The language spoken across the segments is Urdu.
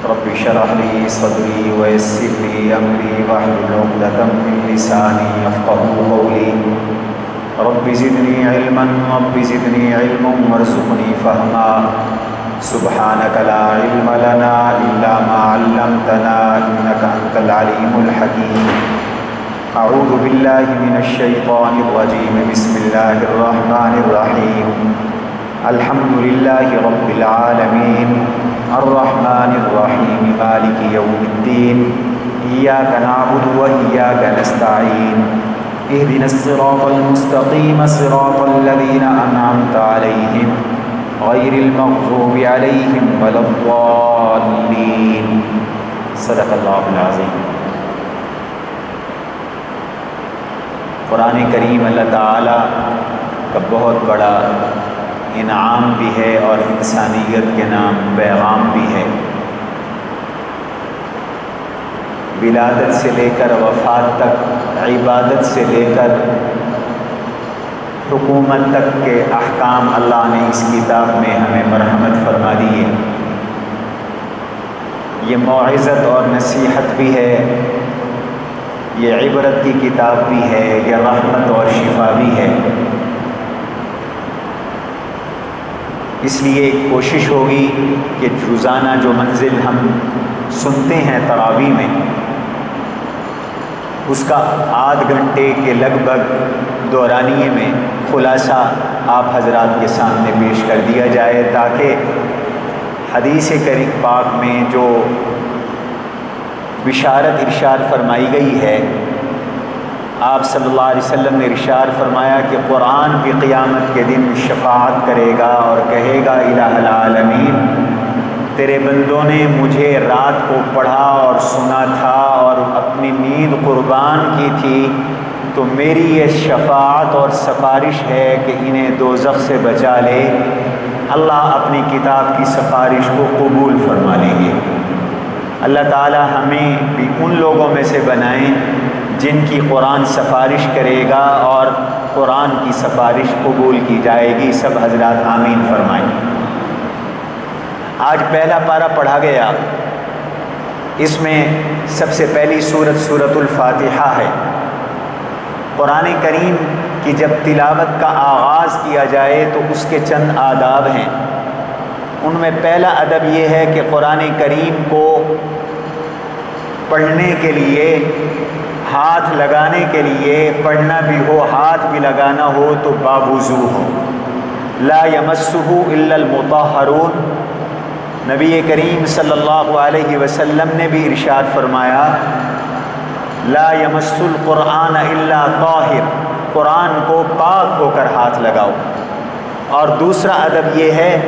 رب اشرح لي صدري ويسر لي أمري واحلل عقدة من لساني يفقهوا قولي رب زدني علما وارزقني فهما سبحانك لا علم لنا إلا ما علمتنا إنك أنت العليم الحكيم أعوذ بالله من الشيطان الرجيم بسم الله الرحمن الرحيم الحمد لله رب العالمين الرحمن الرحيم مالك يوم الدين إياك نعبد وإياك نستعين اهدنا الصراط المستقيم صراط الذين أنعمت عليهم غير المغضوب عليهم ولا الضالين صدق الله العظيم۔ قرآن کریم اللہ تعالیٰ کا بہت بڑا انعام بھی ہے اور انسانیت کے نام پیغام بھی ہے۔ ولادت سے لے کر وفات تک، عبادت سے لے کر حکومت تک کے احکام اللہ نے اس کتاب میں ہمیں مرحمت فرما دی ہے۔ یہ موعظت اور نصیحت بھی ہے، یہ عبرت کی کتاب بھی ہے، یہ رحمت اور شفا بھی ہے۔ اس لیے کوشش ہوگی کہ روزانہ جو منزل ہم سنتے ہیں تراویح میں، اس کا آدھ گھنٹے کے لگ بھگ دورانیے میں خلاصہ آپ حضرات کے سامنے پیش کر دیا جائے، تاکہ حدیث کریم پاک میں جو بشارت ارشاد فرمائی گئی ہے، آپ صلی اللہ علیہ وسلم نے ارشاد فرمایا کہ قرآن بھی قیامت کے دن شفاعت کرے گا اور کہے گا الہ العالمین، تیرے بندوں نے مجھے رات کو پڑھا اور سنا تھا اور اپنی نیند قربان کی تھی، تو میری یہ شفاعت اور سفارش ہے کہ انہیں دوزخ سے بچا لے۔ اللہ اپنی کتاب کی سفارش کو قبول فرما لیں گے۔ اللہ تعالی ہمیں بھی ان لوگوں میں سے بنائیں جن کی قرآن سفارش کرے گا اور قرآن کی سفارش قبول کی جائے گی۔ سب حضرات آمین فرمائیں۔ آج پہلا پارہ پڑھا گیا، اس میں سب سے پہلی سورت الفاتحہ ہے۔ قرآن کریم کی جب تلاوت کا آغاز کیا جائے تو اس کے چند آداب ہیں۔ ان میں پہلا ادب یہ ہے کہ قرآن کریم کو پڑھنے کے لیے، ہاتھ لگانے کے لیے، پڑھنا بھی ہو ہاتھ بھی لگانا ہو تو باوضو ہو۔ لا یمسہ الا المطہرون، نبی کریم صلی اللہ علیہ وسلم نے بھی ارشاد فرمایا لا یمس القرآن الا طاہر، قرآن کو پاک ہو کر ہاتھ لگاؤ۔ اور دوسرا ادب یہ ہے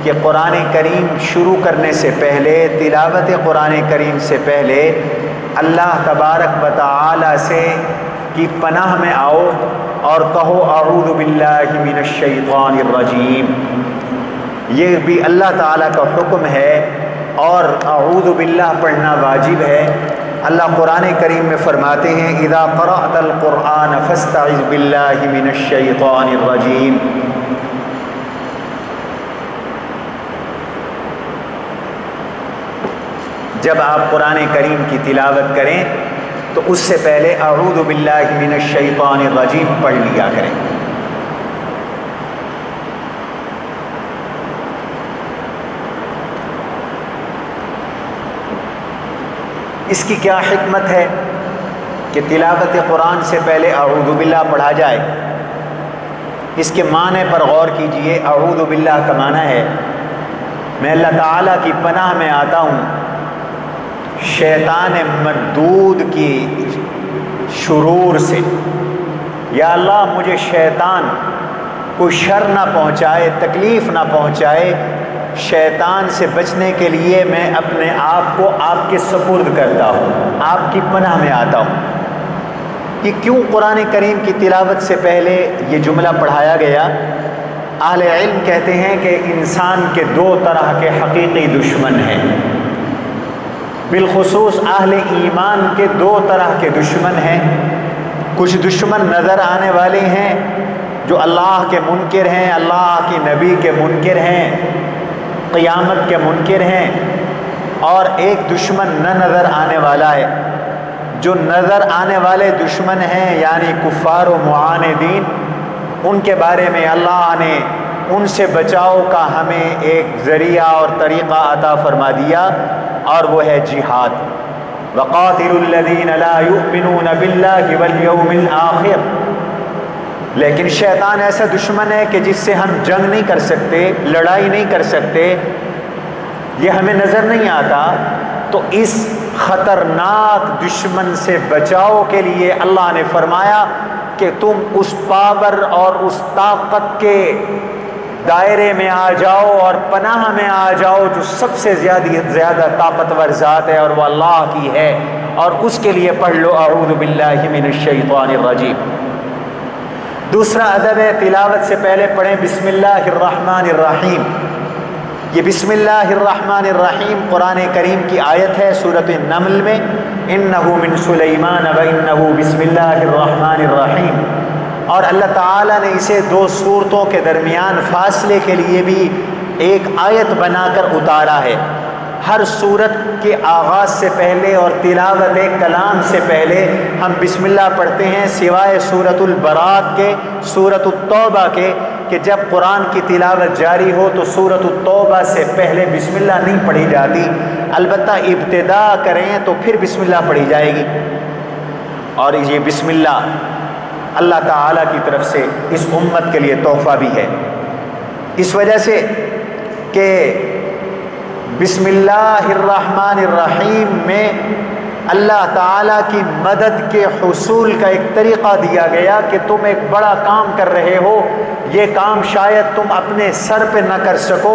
کہ قرآن کریم شروع کرنے سے پہلے، تلاوت قرآن کریم سے پہلے اللہ تبارک و تعالی سے کی پناہ میں آؤ اور کہو اعوذ باللہ من الشیطان الرجیم۔ یہ بھی اللہ تعالیٰ کا حکم ہے اور اعوذ باللہ پڑھنا واجب ہے۔ اللہ قرآن کریم میں فرماتے ہیں اذا قرأت القرآن فاستعذ باللہ من الشیطان الرجیم۔ جب آپ قرآن کریم کی تلاوت کریں تو اس سے پہلے اعوذ باللہ من الشیطان الرجیم پڑھ لیا کریں۔ اس کی کیا حکمت ہے کہ تلاوت قرآن سے پہلے اعوذ باللہ پڑھا جائے؟ اس کے معنی پر غور کیجئے۔ اعوذ باللہ کا معنی ہے میں اللہ تعالیٰ کی پناہ میں آتا ہوں شیطان مردود کی شرور سے۔ یا اللہ مجھے شیطان کوئی شر نہ پہنچائے، تکلیف نہ پہنچائے، شیطان سے بچنے کے لیے میں اپنے آپ کو آپ کے سپرد کرتا ہوں، آپ کی پناہ میں آتا ہوں۔ یہ کیوں قرآن کریم کی تلاوت سے پہلے یہ جملہ پڑھایا گیا؟ اہل علم کہتے ہیں کہ انسان کے دو طرح کے حقیقی دشمن ہیں، بالخصوص اہل ایمان کے دو طرح کے دشمن ہیں۔ کچھ دشمن نظر آنے والے ہیں جو اللہ کے منکر ہیں، اللہ کی نبی کے منکر ہیں، قیامت کے منکر ہیں، اور ایک دشمن نہ نظر آنے والا ہے. جو نظر آنے والے دشمن ہیں یعنی کفار و معاندین، ان کے بارے میں اللہ نے ان سے بچاؤ کا ہمیں ایک ذریعہ اور طریقہ عطا فرما دیا، اور وہ ہے جہاد. وَقَاتِلُوا الَّذِينَ لَا يُؤْمِنُونَ بِاللَّهِ وَالْيَوْمِ الْآخِرِ. لیکن شیطان ایسا دشمن ہے کہ جس سے ہم جنگ نہیں کر سکتے، لڑائی نہیں کر سکتے، یہ ہمیں نظر نہیں آتا. تو اس خطرناک دشمن سے بچاؤ کے لیے اللہ نے فرمایا کہ تم اس پاور اور اس طاقت کے دائرے میں آ جاؤ اور پناہ میں آ جاؤ جو سب سے زیادہ طاقتور ذات ہے، اور وہ اللہ کی ہے. اور اس کے لیے پڑھ لو اعوذ باللہ من الشیطان الرجیم. دوسرا ادب ہے، تلاوت سے پہلے پڑھیں بسم اللہ الرحمن الرحیم. یہ بسم اللہ الرحمن الرحیم قرآن کریم کی آیت ہے سورۃ النمل میں، انہ من سلیمان وانہ بسم اللہ الرحمن الرحیم. اور اللہ تعالیٰ نے اسے دو صورتوں کے درمیان فاصلے کے لیے بھی ایک آیت بنا کر اتارا ہے. ہر صورت کے آغاز سے پہلے اور تلاوت کلام سے پہلے ہم بسم اللہ پڑھتے ہیں، سوائے سورۃ البراءۃ کے، سورۃ التوبہ کے، کہ جب قرآن کی تلاوت جاری ہو تو سورۃ التوبہ سے پہلے بسم اللہ نہیں پڑھی جاتی، البتہ ابتدا کریں تو پھر بسم اللہ پڑھی جائے گی. اور یہ بسم اللہ اللہ تعالیٰ کی طرف سے اس امت کے لیے تحفہ بھی ہے، اس وجہ سے کہ بسم اللہ الرحمن الرحیم میں اللہ تعالیٰ کی مدد کے حصول کا ایک طریقہ دیا گیا کہ تم ایک بڑا کام کر رہے ہو، یہ کام شاید تم اپنے سر پہ نہ کر سکو،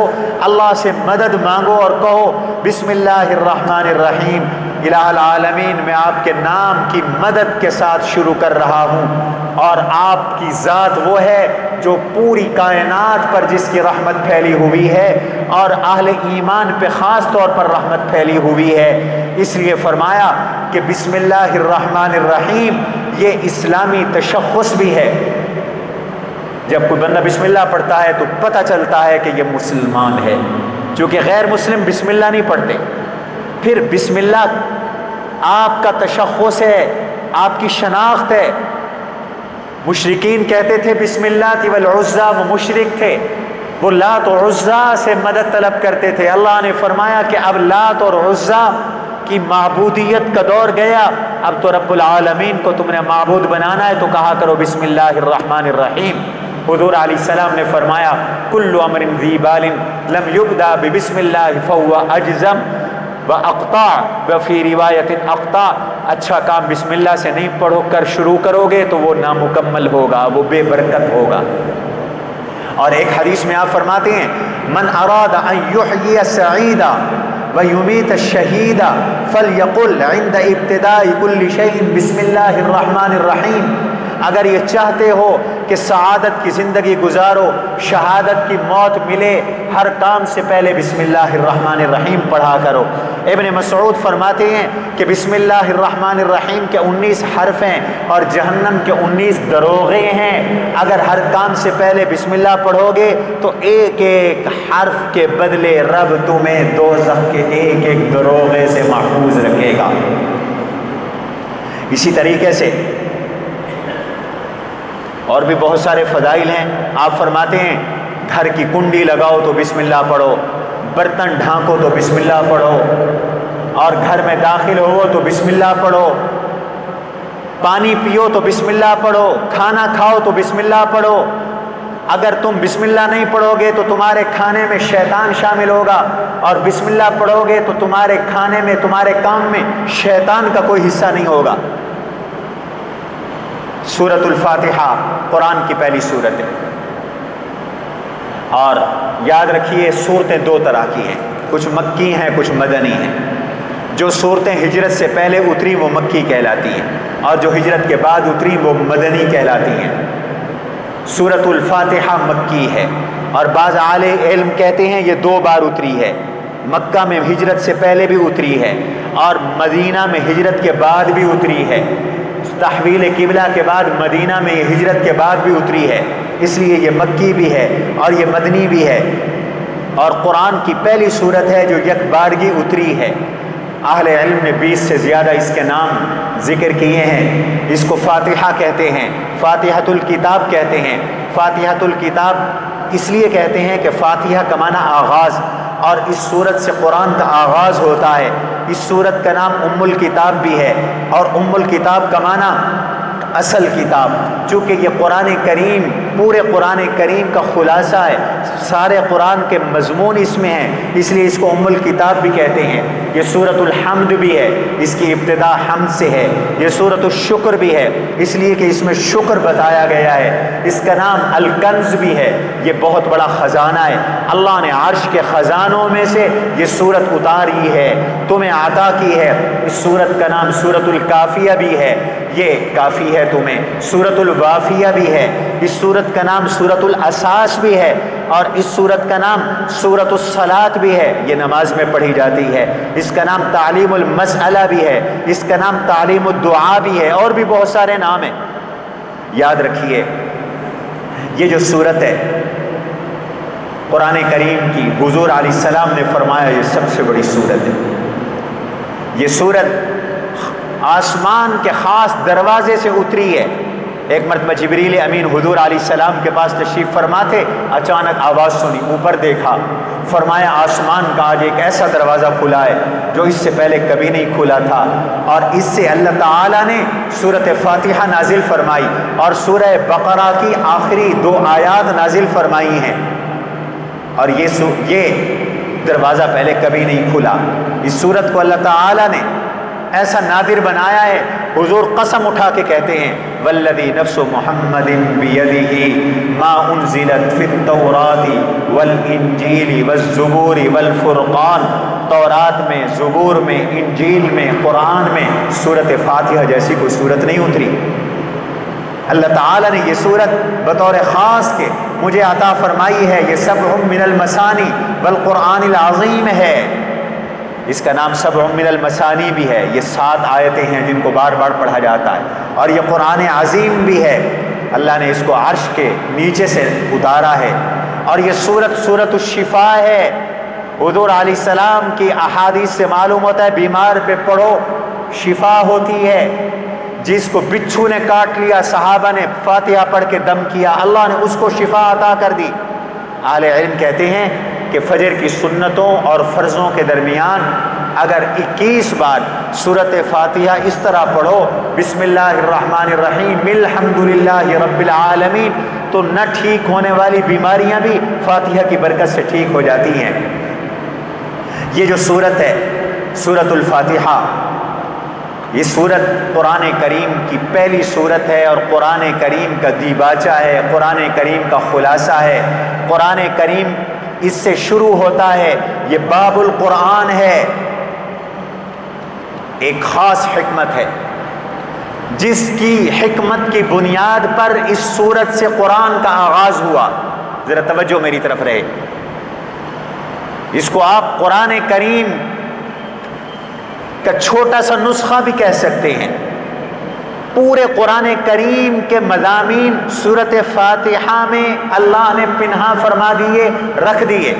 اللہ سے مدد مانگو اور کہو بسم اللہ الرحمن الرحیم، الہ العالمین میں آپ کے نام کی مدد کے ساتھ شروع کر رہا ہوں. اور آپ کی ذات وہ ہے جو پوری کائنات پر جس کی رحمت پھیلی ہوئی ہے، اور اہل ایمان پہ خاص طور پر رحمت پھیلی ہوئی ہے. اس لیے فرمایا کہ بسم اللہ الرحمن الرحیم یہ اسلامی تشخص بھی ہے. جب کوئی بندہ بسم اللہ پڑھتا ہے تو پتہ چلتا ہے کہ یہ مسلمان ہے، چونکہ غیر مسلم بسم اللہ نہیں پڑھتے. پھر بسم اللہ آپ کا تشخص ہے، آپ کی شناخت ہے. مشرکین کہتے تھے بسم اللہ تی والعزا، وہ مشرک تھے، وہ لات و عزا سے مدد طلب کرتے تھے. اللہ نے فرمایا کہ اب لات اور عزا کی معبودیت کا دور گیا، اب تو رب العالمین کو تم نے معبود بنانا ہے تو کہا کرو بسم اللہ الرحمن الرحیم. حضور علیہ السلام نے فرمایا کل امر ذی بال لم یبدا ببسم اللہ فهو اجزم واقطع، وفی روایت اقطع، اچھا کام بسم اللہ سے نہیں پڑھو کر شروع کرو گے تو وہ نامکمل ہوگا، وہ بے برکت ہوگا. اور ایک حدیث میں آپ فرماتے ہیں من اراد ان یحیی سعیدا ویمیت الشہیدا فلیقل عند ابتداء کل شیء بسم اللہ الرحمن الرحیم. اگر یہ چاہتے ہو کہ سعادت کی زندگی گزارو، شہادت کی موت ملے، ہر کام سے پہلے بسم اللہ الرحمن الرحیم پڑھا کرو. ابن مسعود فرماتے ہیں کہ بسم اللہ الرحمن الرحیم کے 19 حرف ہیں اور جہنم کے 19 دروغے ہیں. اگر ہر کام سے پہلے بسم اللہ پڑھو گے تو ایک ایک حرف کے بدلے رب تمہیں دوزخ کے ایک ایک دروغے سے محفوظ رکھے گا. اسی طریقے سے اور بھی بہت سارے فضائل ہیں. آپ فرماتے ہیں گھر کی کنڈی لگاؤ تو بسم اللہ پڑھو، برتن ڈھانکو تو بسم اللہ پڑھو، اور گھر میں داخل ہو تو بسم اللہ پڑھو، پانی پیو تو بسم اللہ پڑھو، کھانا کھاؤ تو بسم اللہ پڑھو. اگر تم بسم اللہ نہیں پڑھو گے تو تمہارے کھانے میں شیطان شامل ہوگا، اور بسم اللہ پڑھو گے تو تمہارے کھانے میں، تمہارے کام میں شیطان کا کوئی حصہ نہیں ہوگا. سورۃ الفاتحہ قرآن کی پہلی سورت ہے. اور یاد رکھیے صورتیں دو طرح کی ہیں، کچھ مکی ہیں کچھ مدنی ہیں. جو صورتیں ہجرت سے پہلے اتری وہ مکی کہلاتی ہیں، اور جو ہجرت کے بعد اتری وہ مدنی کہلاتی ہیں. سورۃ الفاتحہ مکی ہے، اور بعض اہل علم کہتے ہیں یہ 2 بار اتری ہے. مکہ میں ہجرت سے پہلے بھی اتری ہے، اور مدینہ میں ہجرت کے بعد بھی اتری ہے. تحویل قبلہ کے بعد مدینہ میں یہ ہجرت کے بعد بھی اتری ہے، اس لیے یہ مکی بھی ہے اور یہ مدنی بھی ہے. اور قرآن کی پہلی صورت ہے جو یک بارگی اتری ہے۔ اہل علم نے 20 سے زیادہ اس کے نام ذکر کیے ہیں۔ اس کو فاتحہ کہتے ہیں، فاتحۃ الکتاب کہتے ہیں۔ فاتحۃ الکتاب اس لیے کہتے ہیں کہ فاتحہ کا معنی آغاز، اور اس صورت سے قرآن کا آغاز ہوتا ہے۔ اس صورت کا نام ام الکتاب بھی ہے، اور ام الکتاب کا معنی اصل کتاب، چونکہ یہ قرآن کریم پورے قرآن کریم کا خلاصہ ہے، سارے قرآن کے مضمون اس میں ہیں، اس لیے اس کو ام الکتاب بھی کہتے ہیں۔ یہ سورۃ الحمد بھی ہے، اس کی ابتدا حمد سے ہے۔ یہ سورۃ الشکر بھی ہے، اس لیے کہ اس میں شکر بتایا گیا ہے۔ اس کا نام الکنز بھی ہے، یہ بہت بڑا خزانہ ہے، اللہ نے عرش کے خزانوں میں سے یہ سورت اتاری ہے، تمہیں عطا کی ہے۔ اس سورت کا نام سورۃ الکافیہ بھی ہے، یہ کافی ہے تمہیں۔ سورۃ الوافیہ بھی ہے، اس سورت کا نام سورۃ الاساس بھی ہے، اور اس سورت کا نام سورۃ الصلاۃ بھی ہے، یہ نماز میں پڑھی جاتی ہے۔ اس کا نام تعلیم المسئلہ بھی ہے، اس کا نام تعلیم الدعا بھی ہے، اور بھی بہت سارے نام ہیں۔ یاد رکھیے یہ جو سورت ہے قرآن کریم کی، حضور علیہ السلام نے فرمایا یہ سب سے بڑی سورت ہے۔ یہ سورت آسمان کے خاص دروازے سے اتری ہے۔ ایک مرتبہ جبریل امین حضور علیہ السلام کے پاس تشریف فرما تھے، اچانک آواز سنی، اوپر دیکھا، فرمایا آسمان کا آج ایک ایسا دروازہ کھلا ہے جو اس سے پہلے کبھی نہیں کھلا تھا، اور اس سے اللہ تعالیٰ نے سورۃ فاتحہ نازل فرمائی اور سورہ بقرہ کی آخری 2 آیات نازل فرمائی ہیں، اور یہ دروازہ پہلے کبھی نہیں کھلا۔ اس سورت کو اللہ تعالیٰ نے ایسا نادر بنایا ہے، حضور قسم اٹھا کے کہتے ہیں والذی نفس محمد بیدہ ما انزلت فی التوراۃ والانجیل والزبور والفرقان، تورات میں، زبور میں، انجیل میں، قرآن میں سورت فاتحہ جیسی کوئی سورت نہیں اتری۔ اللہ تعالیٰ نے یہ سورت بطور خاص کے مجھے عطا فرمائی ہے، یہ سبع من المثانی والقرآن العظیم ہے۔ اس کا نام سبع من المثانی بھی ہے، یہ 7 آیتیں ہیں جن کو بار بار پڑھا جاتا ہے، اور یہ قرآن عظیم بھی ہے، اللہ نے اس کو عرش کے نیچے سے اتارا ہے۔ اور یہ سورت الشفاء ہے، حضور علیہ السلام کی احادیث سے معلوم ہوتا ہے بیمار پہ پڑھو شفا ہوتی ہے۔ جس کو بچھو نے کاٹ لیا، صحابہ نے فاتحہ پڑھ کے دم کیا، اللہ نے اس کو شفا عطا کر دی۔ اہل علم کہتے ہیں کہ فجر کی سنتوں اور فرضوں کے درمیان اگر 21 بار سورت فاتحہ اس طرح پڑھو، بسم اللہ الرحمن الرحیم الحمدللہ رب العالمین، تو نہ ٹھیک ہونے والی بیماریاں بھی فاتحہ کی برکت سے ٹھیک ہو جاتی ہیں۔ یہ جو سورت ہے سورت الفاتحہ، یہ سورت قرآن کریم کی پہلی سورت ہے، اور قرآن کریم کا دیباچہ ہے، قرآن کریم کا خلاصہ ہے۔ قرآن کریم اس سے شروع ہوتا ہے، یہ باب القرآن ہے۔ ایک خاص حکمت ہے جس کی حکمت کی بنیاد پر اس سورت سے قرآن کا آغاز ہوا، ذرا توجہ میری طرف رہے۔ اس کو آپ قرآن کریم کا چھوٹا سا نسخہ بھی کہہ سکتے ہیں۔ پورے قرآن کریم کے مضامین سورت فاتحہ میں اللہ نے پنہا فرما دیے، رکھ دیے،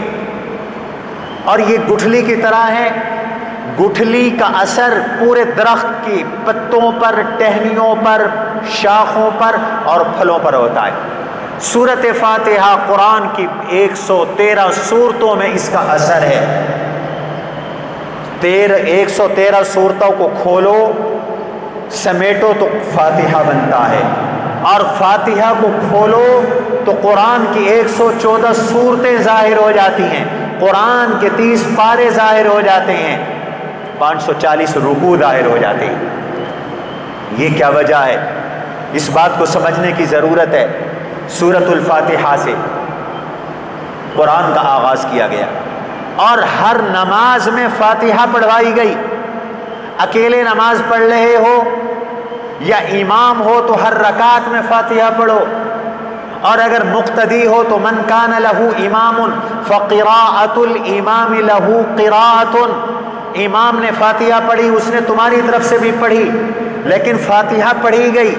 اور یہ گٹھلی کی طرح ہے۔ گٹھلی کا اثر پورے درخت کی پتوں پر، ٹہنیوں پر، شاخوں پر اور پھلوں پر ہوتا ہے۔ سورت فاتحہ قرآن کی 113 سورتوں میں اس کا اثر ہے۔ 113 سورتوں کو کھولو، سمیٹو تو فاتحہ بنتا ہے، اور فاتحہ کو کھولو تو قرآن کی 114 سورتیں ظاہر ہو جاتی ہیں، قرآن کے 30 پارے ظاہر ہو جاتے ہیں، 540 رکوع ظاہر ہو جاتے ہیں۔ یہ کیا وجہ ہے؟ اس بات کو سمجھنے کی ضرورت ہے۔ سورۃ الفاتحہ سے قرآن کا آغاز کیا گیا، اور ہر نماز میں فاتحہ پڑھوائی گئی۔ اکیلے نماز پڑھ رہے ہو یا امام ہو تو ہر رکعت میں فاتحہ پڑھو، اور اگر مقتدی ہو تو من کان لہ امام فقراءۃ الامام لہ قراءۃ، امام نے فاتحہ پڑھی اس نے تمہاری طرف سے بھی پڑھی، لیکن فاتحہ پڑھی گئی۔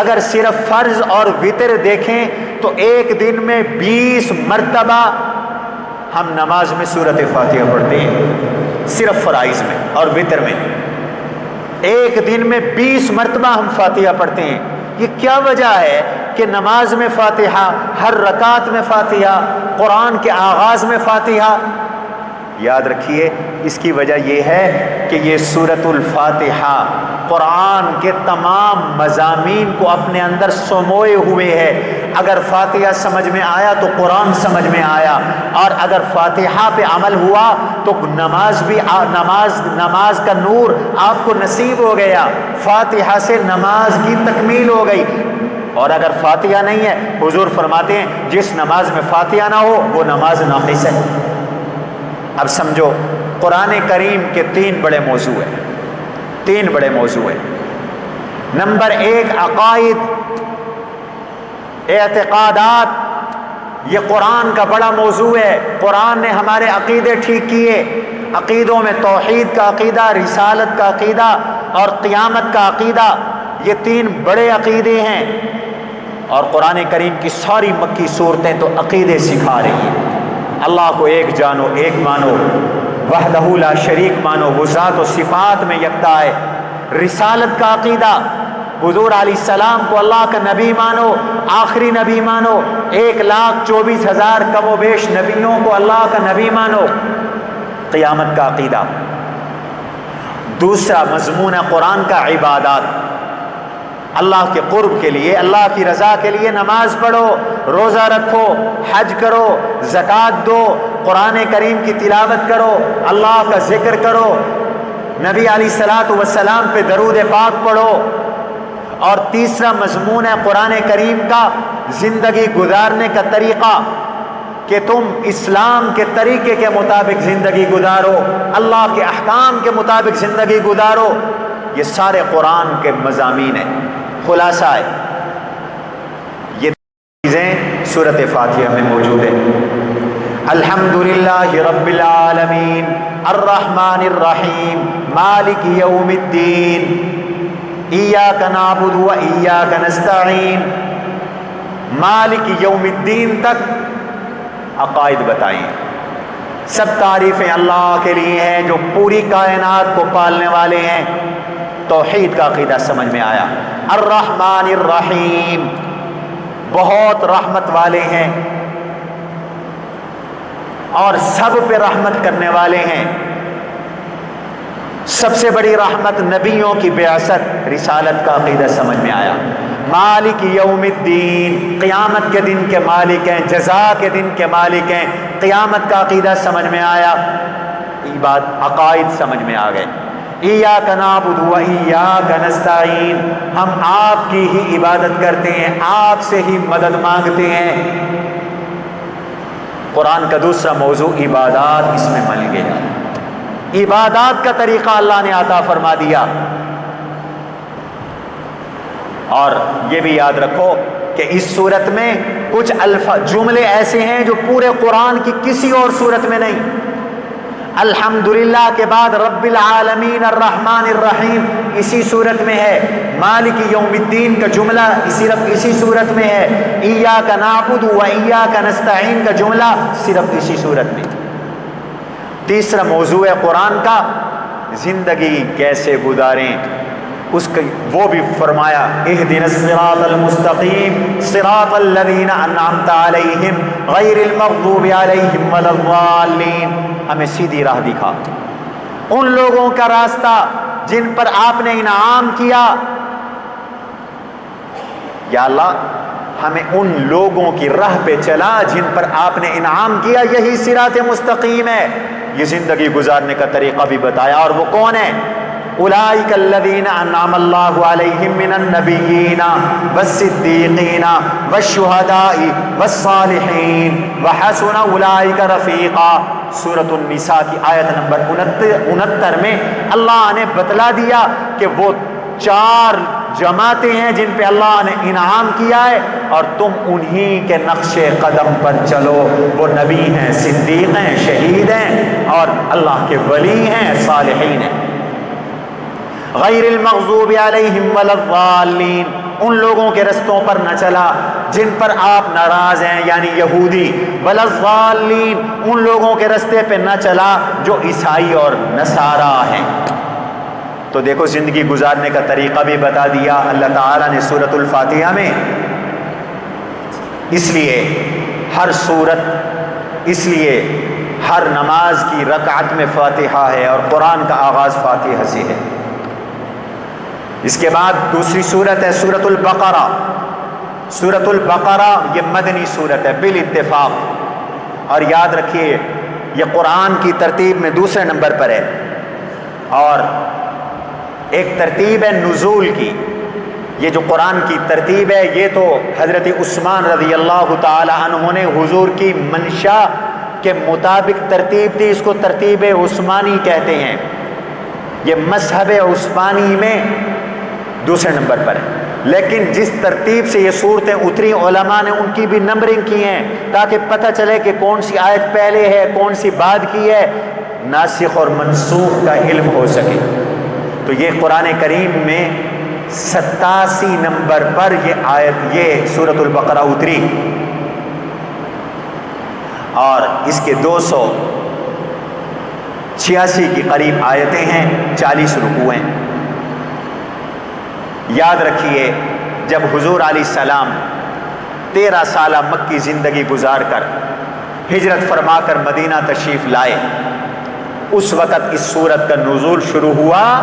اگر صرف فرض اور وتر دیکھیں تو ایک دن میں 20 مرتبہ ہم نماز میں سورۃ فاتحہ پڑھتے ہیں، صرف فرائض میں اور وتر میں ایک دن میں 20 مرتبہ ہم فاتحہ پڑھتے ہیں۔ یہ کیا وجہ ہے کہ نماز میں فاتحہ، ہر رکعت میں فاتحہ، قرآن کے آغاز میں فاتحہ؟ یاد رکھیے اس کی وجہ یہ ہے کہ یہ سورۃ الفاتحہ قرآن کے تمام مضامین کو اپنے اندر سموئے ہوئے ہے۔ اگر فاتحہ سمجھ میں آیا تو قرآن سمجھ میں آیا، اور اگر فاتحہ پہ عمل ہوا تو نماز کا نور آپ کو نصیب ہو گیا، فاتحہ سے نماز کی تکمیل ہو گئی۔ اور اگر فاتحہ نہیں ہے، حضور فرماتے ہیں جس نماز میں فاتحہ نہ ہو وہ نماز ناقص ہے۔ اب سمجھو قرآن کریم کے 3 بڑے موضوع ہیں، 3 بڑے موضوع ہیں۔ نمبر 1 عقائد، اعتقادات، یہ قرآن کا بڑا موضوع ہے۔ قرآن نے ہمارے عقیدے ٹھیک کیے، عقیدوں میں توحید کا عقیدہ، رسالت کا عقیدہ اور قیامت کا عقیدہ، یہ 3 بڑے عقیدے ہیں۔ اور قرآن کریم کی ساری مکی صورتیں تو عقیدے سکھا رہی ہیں۔ اللہ کو ایک جانو، ایک مانو، وحدہ لا شریک مانو، وہ ذات و صفات میں یکتا ہے۔ رسالت کا عقیدہ، حضور علیہ السلام کو اللہ کا نبی مانو، آخری نبی مانو، 1,24,000 کم و بیش نبیوں کو اللہ کا نبی مانو۔ قیامت کا عقیدہ۔ دوسرا مضمون قرآن کا عبادات، اللہ کے قرب کے لیے، اللہ کی رضا کے لیے نماز پڑھو، روزہ رکھو، حج کرو، زکوٰۃ دو، قرآن کریم کی تلاوت کرو، اللہ کا ذکر کرو، نبی علیہ الصلاۃ والسلام پہ درود پاک پڑھو۔ اور تیسرا مضمون ہے قرآن کریم کا زندگی گزارنے کا طریقہ، کہ تم اسلام کے طریقے کے مطابق زندگی گزارو، اللہ کے احکام کے مطابق زندگی گزارو۔ یہ سارے قرآن کے مضامین ہیں، خلاصہ ہے۔ یہ چیزیں سورۃ فاتحہ میں موجود ہیں۔ الحمدللہ رب العالمین الرحمن الرحیم مالک یوم الدین ایاک نعبد و ایاک نستعین۔ مالک یوم الدین تک عقائد بتائیں۔ سب تعریفیں اللہ کے لیے ہیں جو پوری کائنات کو پالنے والے ہیں۔ توحید کا عقیدہ سمجھ میں آیا۔ الرحمن الرحیم، بہت رحمت والے ہیں اور سب پہ رحمت کرنے والے ہیں۔ سب سے بڑی رحمت نبیوں کی بعثت، رسالت کا عقیدہ سمجھ میں آیا۔ مالک یوم الدین، قیامت کے دن کے مالک ہیں، جزا کے دن کے مالک ہیں، قیامت کا عقیدہ سمجھ میں آیا، عقائد سمجھ میں آ گئے۔ ایاک نعبد و ایاک نستعین، ہم آپ کی ہی عبادت کرتے ہیں، آپ سے ہی مدد مانگتے ہیں۔ قرآن کا دوسرا موضوع عبادات اس میں مل گیا۔ عبادات کا طریقہ اللہ نے عطا فرما دیا۔ اور یہ بھی یاد رکھو کہ اس صورت میں کچھ جملے ایسے ہیں جو پورے قرآن کی کسی اور صورت میں نہیں۔ الحمدللہ کے بعد رب العالمین الرحمن الرحیم اسی صورت میں ہے۔ مالک یوم الدین کا جملہ صرف اسی صورت میں ہے۔ ایاک نعبد و ایاک نستعین کا جملہ صرف اسی صورت میں۔ تیسرا موضوع ہے قرآن کا زندگی کیسے گزاریں، اس کا وہ بھی فرمایا اہدنا الصراط المستقیم صراط الذین انعمت علیہم غیر المغضوب علیہم ولا الضالین، ہمیں سیدھی راہ دکھا، ان لوگوں کا راستہ جن پر آپ نے انعام کیا۔ یا اللہ ہمیں ان لوگوں کی راہ پہ چلا جن پر آپ نے انعام کیا، یہی صراط مستقیم ہے۔ یہ زندگی گزارنے کا طریقہ بھی بتایا، اور وہ کون ہے؟ اولئک الذین انعم اللہ علیہم من النبیین والصدیقین والشہداء والصالحین وحسن اولئک رفیقا۔ سورۃ النساء کی آیت نمبر 69 میں اللہ نے بتلا دیا کہ وہ 4 جماعتیں ہیں جن پہ اللہ نے انعام کیا ہے، اور تم انہی کے نقش قدم پر چلو۔ وہ نبی ہیں، صدیق ہیں، شہید ہیں، اور اللہ کے ولی ہیں، صالحین ہیں۔ غیر المغضوب علیہم ولا الضالین، ان لوگوں کے رستوں پر نہ چلا جن پر آپ ناراض ہیں یعنی یہودی، ولا الضالین ان لوگوں کے رستے پہ نہ چلا جو عیسائی اور نصارہ ہیں۔ تو دیکھو زندگی گزارنے کا طریقہ بھی بتا دیا اللہ تعالیٰ نے سورۃ الفاتحہ میں۔ اس لیے ہر نماز کی رکعت میں فاتحہ ہے اور قرآن کا آغاز فاتحہ سے ہے۔ اس کے بعد دوسری سورت ہے سورۃ البقرہ۔ سورۃ البقرہ یہ مدنی سورت ہے بالاتفاق، اور یاد رکھیے یہ قرآن کی ترتیب میں دوسرے نمبر پر ہے، اور ایک ترتیب ہے نزول کی۔ یہ جو قرآن کی ترتیب ہے یہ تو حضرت عثمان رضی اللہ تعالی عنہ نے حضور کی منشا کے مطابق ترتیب دی، اس کو ترتیب عثمانی کہتے ہیں۔ یہ مذہب عثمانی میں دوسرے نمبر پر ہے، لیکن جس ترتیب سے یہ صورتیں اتری علماء نے ان کی بھی نمبرنگ کی ہیں تاکہ پتہ چلے کہ کون سی آیت پہلے ہے کون سی بعد کی ہے، ناسخ اور منسوخ کا علم ہو سکے۔ تو یہ قرآن کریم میں 87 نمبر پر یہ سورۃ البقرہ اتری، اور اس کے 286 کی قریب آیتیں ہیں، 40 رکوع ہیں۔ یاد رکھیے جب حضور علیہ السلام 13 سالہ مکی زندگی گزار کر ہجرت فرما کر مدینہ تشریف لائے، اس وقت اس سورت کا نزول شروع ہوا،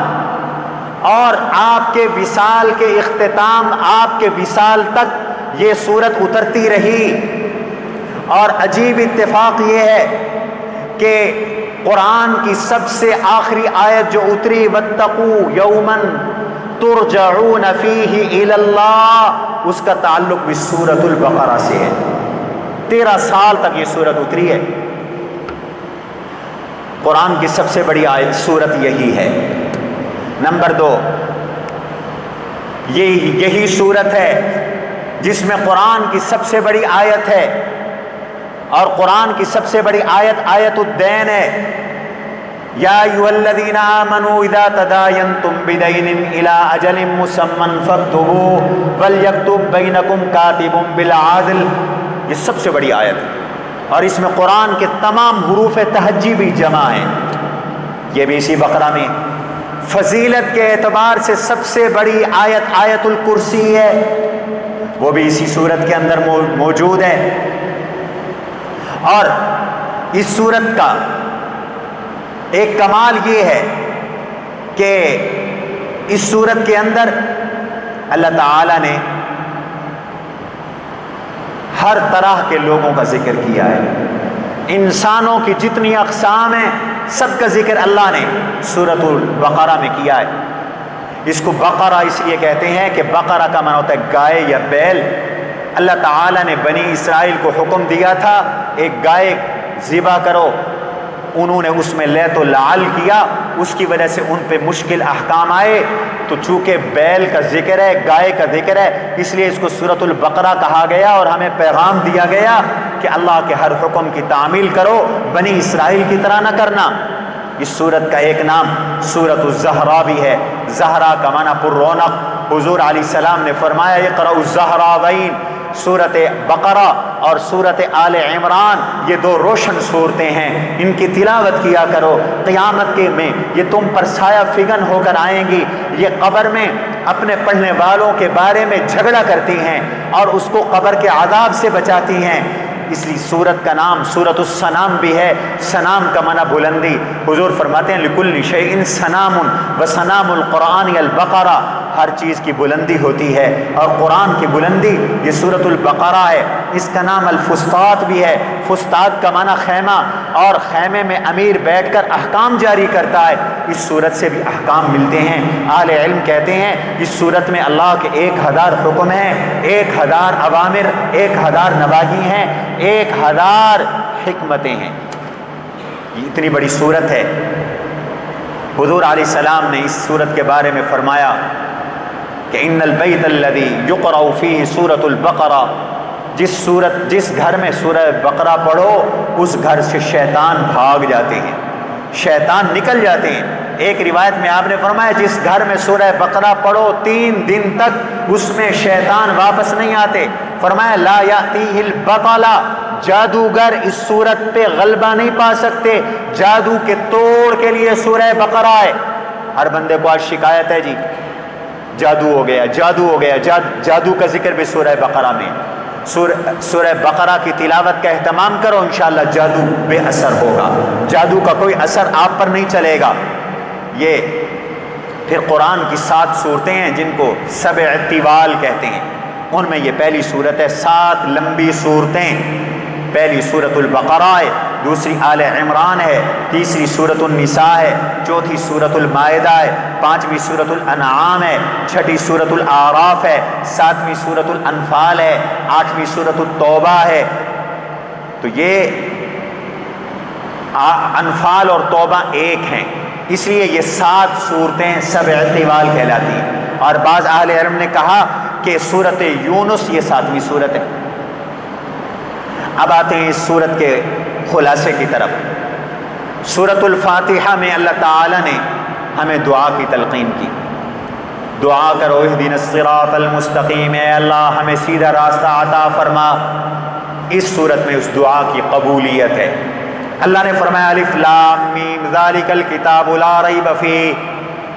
اور آپ کے وصال کے اختتام، آپ کے وصال تک یہ سورت اترتی رہی۔ اور عجیب اتفاق یہ ہے کہ قرآن کی سب سے آخری آیت جو اتری واتقوا یوما ترجعون فیہ الی اللہ، اس کا تعلق بھی سورۃ البقرہ سے ہے۔ 13 سال تک یہ سورت اتری ہے۔ قرآن کی سب سے بڑی آیت سورت یہی ہے۔ نمبر 2، یہی سورت ہے جس میں قرآن کی سب سے بڑی آیت ہے، اور قرآن کی سب سے بڑی آیت آیت الدین ہے۔ یا ایھا الذین آمنوا اذا تداینتم بدین الی اجل مسمى فاکتبوہ ولیکتب بینکم کاتب بالعدل، یہ سب سے بڑی آیت ہے، اور اس میں قرآن کے تمام حروف تہجی بھی جمع ہیں۔ یہ بھی اسی بقرہ میں۔ فضیلت کے اعتبار سے سب سے بڑی آیت آیت الکرسی ہے، وہ بھی اسی سورت کے اندر موجود ہے۔ اور اس سورت کا ایک کمال یہ ہے کہ اس سورت کے اندر اللہ تعالی نے ہر طرح کے لوگوں کا ذکر کیا ہے۔ انسانوں کی جتنی اقسام ہیں سب کا ذکر اللہ نے سورۃ البقرہ میں کیا ہے۔ اس کو بقرہ اس لیے کہتے ہیں کہ بقرہ کا معنی ہوتا ہے گائے یا بیل۔ اللہ تعالیٰ نے بنی اسرائیل کو حکم دیا تھا ایک گائے ذبح کرو، انہوں نے اس میں لیت و لعل کیا، اس کی وجہ سے ان پہ مشکل احکام آئے، تو چونکہ بیل کا ذکر ہے، گائے کا ذکر ہے، اس لیے اس کو سورۃ البقرہ کہا گیا، اور ہمیں پیغام دیا گیا کہ اللہ کے ہر حکم کی تعمیل کرو، بنی اسرائیل کی طرح نہ کرنا۔ اس سورت کا ایک نام سورۃ الزہرا بھی ہے۔ زہرا کا معنی پر رونق۔ حضور علیہ السلام نے فرمایا اقرأوا الزہراوین، سورت بقرہ اور سورت آل عمران یہ 2 روشن صورتیں ہیں، ان کی تلاوت کیا کرو۔ قیامت کے میں یہ تم پر سایہ فگن ہو کر آئیں گی، یہ قبر میں اپنے پڑھنے والوں کے بارے میں جھگڑا کرتی ہیں اور اس کو قبر کے عذاب سے بچاتی ہیں۔ اس لیے سورت کا نام سورۃ السنام بھی ہے۔ سنام کا معنی بلندی۔ حضور فرماتے ہیں لکل شیء سنام وسنام القرآن البقرہ، ہر چیز کی بلندی ہوتی ہے اور قرآن کی بلندی یہ سورۃ البقرہ ہے۔ اس کا نام الفسطاط بھی ہے۔ فسطاط کا معنی خیمہ، اور خیمے میں امیر بیٹھ کر احکام جاری کرتا ہے، اس سورت سے بھی احکام ملتے ہیں۔ اہل علم کہتے ہیں اس سورت میں اللہ کے 1000 حکم ہیں، 1000 اوامر، 1000 نواہی ہیں، 1000 حکمتیں ہیں۔ یہ اتنی بڑی صورت ہے۔ حضور علیہ السلام نے اس صورت کے بارے میں فرمایا کہ ان البیت الذی یقرأ فیہ سورۃ البقرہ، جس گھر میں سورہ بقرہ پڑھو اس گھر سے شیطان بھاگ جاتے ہیں۔ شیطان نکل جاتے ہیں۔ ایک روایت میں آپ نے فرمایا جس گھر میں سورہ بقرہ پڑھو 3 دن تک اس میں شیطان واپس نہیں آتے۔ فرمایا لا یاتیہ البطلہ، جادوگر اس صورت پہ غلبہ نہیں پا سکتے۔ جادو کے توڑ کے لیے سورہ بقرہ ہے۔ ہر بندے کو آج شکایت ہے جی جادو ہو گیا، جادو ہو گیا، جادو کا ذکر بھی سورہ بقرہ میں۔ سورہ بقرہ کی تلاوت کا اہتمام کرو، انشاءاللہ جادو بے اثر ہوگا، جادو کا کوئی اثر آپ پر نہیں چلے گا۔ یہ پھر قرآن کی 7 صورتیں ہیں جن کو 7 طوال کہتے ہیں، ان میں یہ پہلی صورت ہے۔ 7 لمبی صورتیں، پہلی سورۃ البقرہ ہے، دوسری آل عمران ہے، تیسری سورۃ النساء ہے، چوتھی سورۃ المائدہ ہے، 5ویں سورۃ الانعام ہے، 6ٹھی سورۃ الاعراف ہے، 7ویں سورۃ الانفال ہے، 8ویں سورۃ التوبہ ہے۔ تو یہ انفال اور توبہ ایک ہیں، اس لیے یہ 7 صورتیں 7 طوال کہلاتی ہیں۔ اور بعض اہل علم نے کہا کہ سورۃ یونس یہ 7ویں سورت ہے۔ اب آتے ہیں اس سورت کے خلاصے کی طرف۔ سورۃ الفاتحہ میں اللہ تعالی نے ہمیں دعا کی تلقین کی، دعا کرو اہدنا الصراط المستقیم، اے اللہ ہمیں سیدھا راستہ عطا فرما۔ اس سورت میں اس دعا کی قبولیت ہے۔ اللہ نے فرمایا الف لام میم ذالک الکتاب لا ریب فیہ،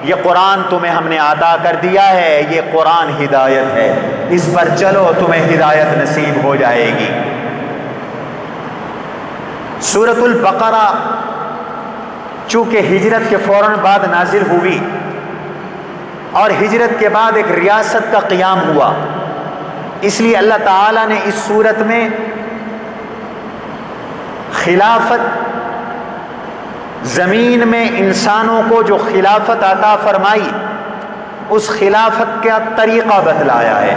یہ قرآن تمہیں ہم نے عطا کر دیا ہے، یہ قرآن ہدایت ہے، اس پر چلو تمہیں ہدایت نصیب ہو جائے گی۔ سورۃ البقرہ چونکہ ہجرت کے فوراً بعد نازل ہوئی اور ہجرت کے بعد ایک ریاست کا قیام ہوا، اس لیے اللہ تعالیٰ نے اس سورت میں خلافت، زمین میں انسانوں کو جو خلافت عطا فرمائی اس خلافت کا طریقہ بتلایا ہے،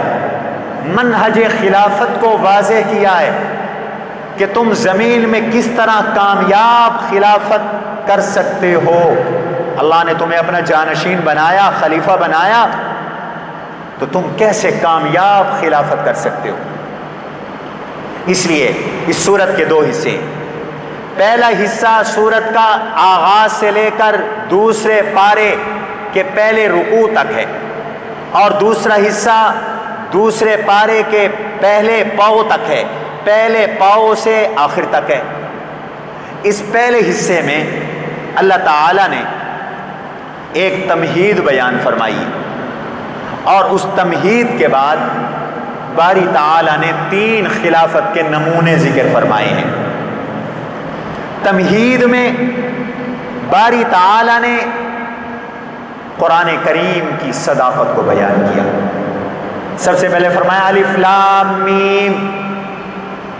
منہج خلافت کو واضح کیا ہے کہ تم زمین میں کس طرح کامیاب خلافت کر سکتے ہو۔ اللہ نے تمہیں اپنا جانشین بنایا، خلیفہ بنایا، تو تم کیسے کامیاب خلافت کر سکتے ہو۔ اس لیے اس سورت کے 2 حصے، پہلا حصہ سورت کا آغاز سے لے کر دوسرے پارے کے پہلے رکوع تک ہے، اور دوسرا حصہ دوسرے پارے کے پہلے پاؤ تک ہے، پہلے پاؤ سے آخر تک ہے۔ اس پہلے حصے میں اللہ تعالی نے ایک تمہید بیان فرمائی، اور اس تمہید کے بعد باری تعالی نے 3 خلافت کے نمونے ذکر فرمائے ہیں۔ تمہید میں باری تعالی نے قرآن کریم کی صداقت کو بیان کیا۔ سب سے پہلے فرمایا الف لام میم،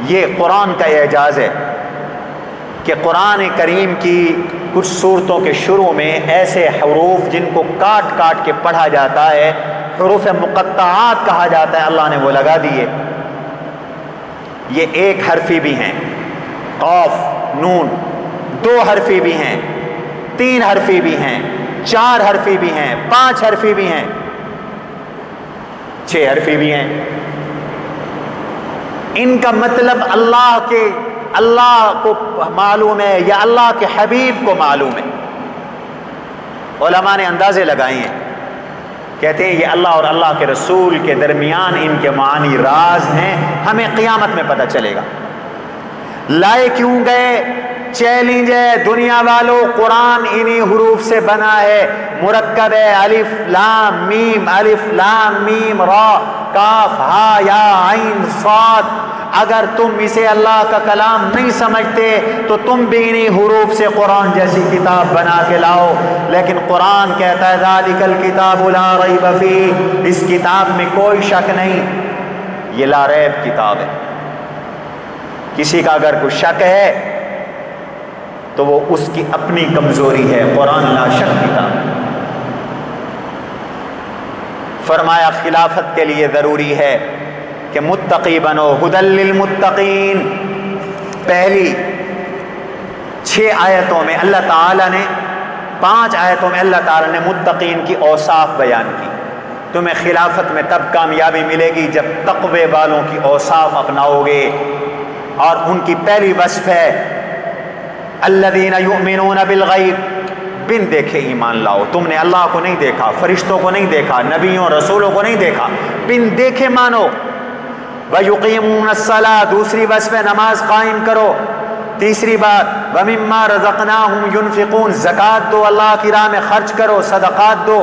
یہ قرآن کا اعجاز ہے کہ قرآن کریم کی کچھ صورتوں کے شروع میں ایسے حروف جن کو کاٹ کاٹ کے پڑھا جاتا ہے، حروف مقطعات کہا جاتا ہے، اللہ نے وہ لگا دیے۔ یہ 1 حرفی بھی ہیں، قاف نون، 2 حرفی بھی ہیں، 3 حرفی بھی ہیں، 4 حرفی بھی ہیں، 5 حرفی بھی ہیں، 6 حرفی بھی ہیں۔ ان کا مطلب اللہ کو معلوم ہے یا اللہ کے حبیب کو معلوم ہے۔ علماء نے اندازے لگائے ہیں، کہتے ہیں یہ اللہ اور اللہ کے رسول کے درمیان ان کے معنی راز ہیں، ہمیں قیامت میں پتہ چلے گا۔ لائے کیوں گئے؟ چیلنج ہے دنیا والوں، قرآن انہی حروف سے بنا ہے، مرکب ہے، الف لام میم، الف لام میم را کاف ہا یا عین صاد۔ اگر تم اسے اللہ کا کلام نہیں سمجھتے تو تم بھی انہی حروف سے قرآن جیسی کتاب بنا کے لاؤ، لیکن قرآن کہتا ہے ذالک الکتاب لا ریب فیہ، اس کتاب میں کوئی شک نہیں، یہ لا ریب کتاب ہے۔ کسی کا اگر کوئی شک ہے تو وہ اس کی اپنی کمزوری ہے، قرآن لا شک کتاب۔ فرمایا خلافت کے لیے ضروری ہے کہ متقی بنو، ھدی للمتقین۔ پہلی 6 آیتوں میں اللہ تعالیٰ نے 5 آیتوں میں اللہ تعالیٰ نے متقین کی اوصاف بیان کی۔ تمہیں خلافت میں تب کامیابی ملے گی جب تقوی والوں کی اوصاف اپناؤ گے، اور ان کی پہلی وصف ہے الذین یؤمنون بالغیب، بن دیکھے ایمان لاؤ. تم نے اللہ کو نہیں دیکھا، فرشتوں کو نہیں دیکھا، نبیوں رسولوں کو نہیں دیکھا، بن دیکھے مانو. وَيُقِيمُونَ الصَّلَاةَ، دوسری وصف نماز قائم کرو. تیسری بات وَمِمَّا رَزَقْنَاهُمْ يُنْفِقُونَ، زکوٰۃ دو، اللہ کی راہ میں خرچ کرو، صدقات دو.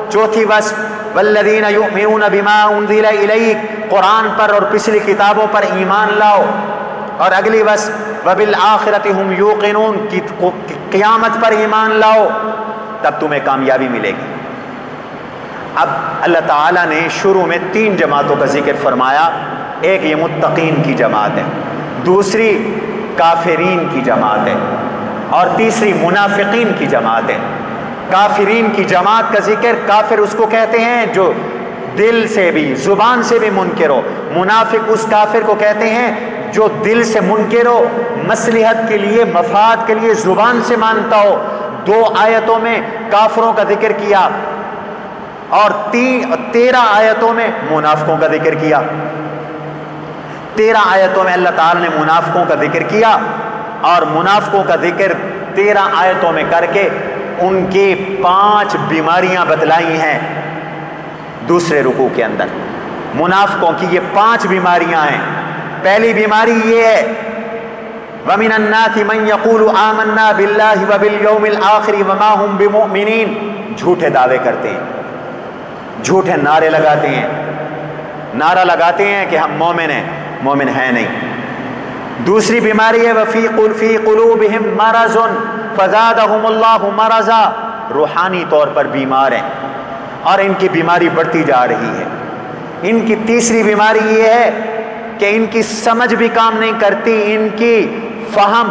چوتھی وصف وَالَّذِينَ يُؤْمِنُونَ بِمَا أُنزِلَ إِلَيْكَ، قرآن پر اور پچھلی کتابوں پر ایمان لاؤ. اور اگلی وصف وَبِالْآخِرَةِ هُمْ يُوقِنُونَ، قیامت پر ایمان لاؤ، تب تمہیں کامیابی ملے گی. اب اللہ تعالیٰ نے شروع میں 3 جماعتوں کا ذکر فرمایا. ایک یہ متقین کی جماعت ہے، دوسری کافرین کی جماعت ہے، اور تیسری منافقین کی جماعت ہے. کافرین کی جماعت کا ذکر، کافر اس کو کہتے ہیں جو دل سے بھی زبان سے بھی منکر ہو. منافق اس کافر کو کہتے ہیں جو دل سے منکر ہو، مصلحت کے لیے مفاد کے لیے زبان سے مانتا ہو. 2 آیتوں میں کافروں کا ذکر کیا اور 13 آیتوں میں منافقوں کا ذکر کیا. 13 آیتوں میں اللہ تعالی نے منافقوں کا ذکر کیا، اور منافقوں کا ذکر 13 آیتوں میں کر کے ان کی 5 بیماریاں بتلائی ہیں. دوسرے رکوع کے اندر منافقوں کی یہ 5 بیماریاں ہیں. پہلی بیماری یہ ہے وَمِنَ النَّاسِ مَن يَقُولُ آمَنَّا بِاللَّهِ وَبِالْيَوْمِ الْآخِرِ وَمَا هُمْ بِمُؤْمِنِينَ، جھوٹے دعوے کرتے ہیں، جھوٹے نعرے لگاتے ہیں، نعرہ لگاتے ہیں کہ ہم مومن ہیں، مومن ہیں نہیں. دوسری بیماری ہے وَفِي قُلُوبِهِمْ مَرَضٌ فَزَادَهُمُ اللَّهُ مَرَضًا، روحانی طور پر بیمار ہیں اور ان کی بیماری بڑھتی جا رہی ہے. ان کی تیسری بیماری یہ ہے کہ ان کی سمجھ بھی کام نہیں کرتی، ان کی فہم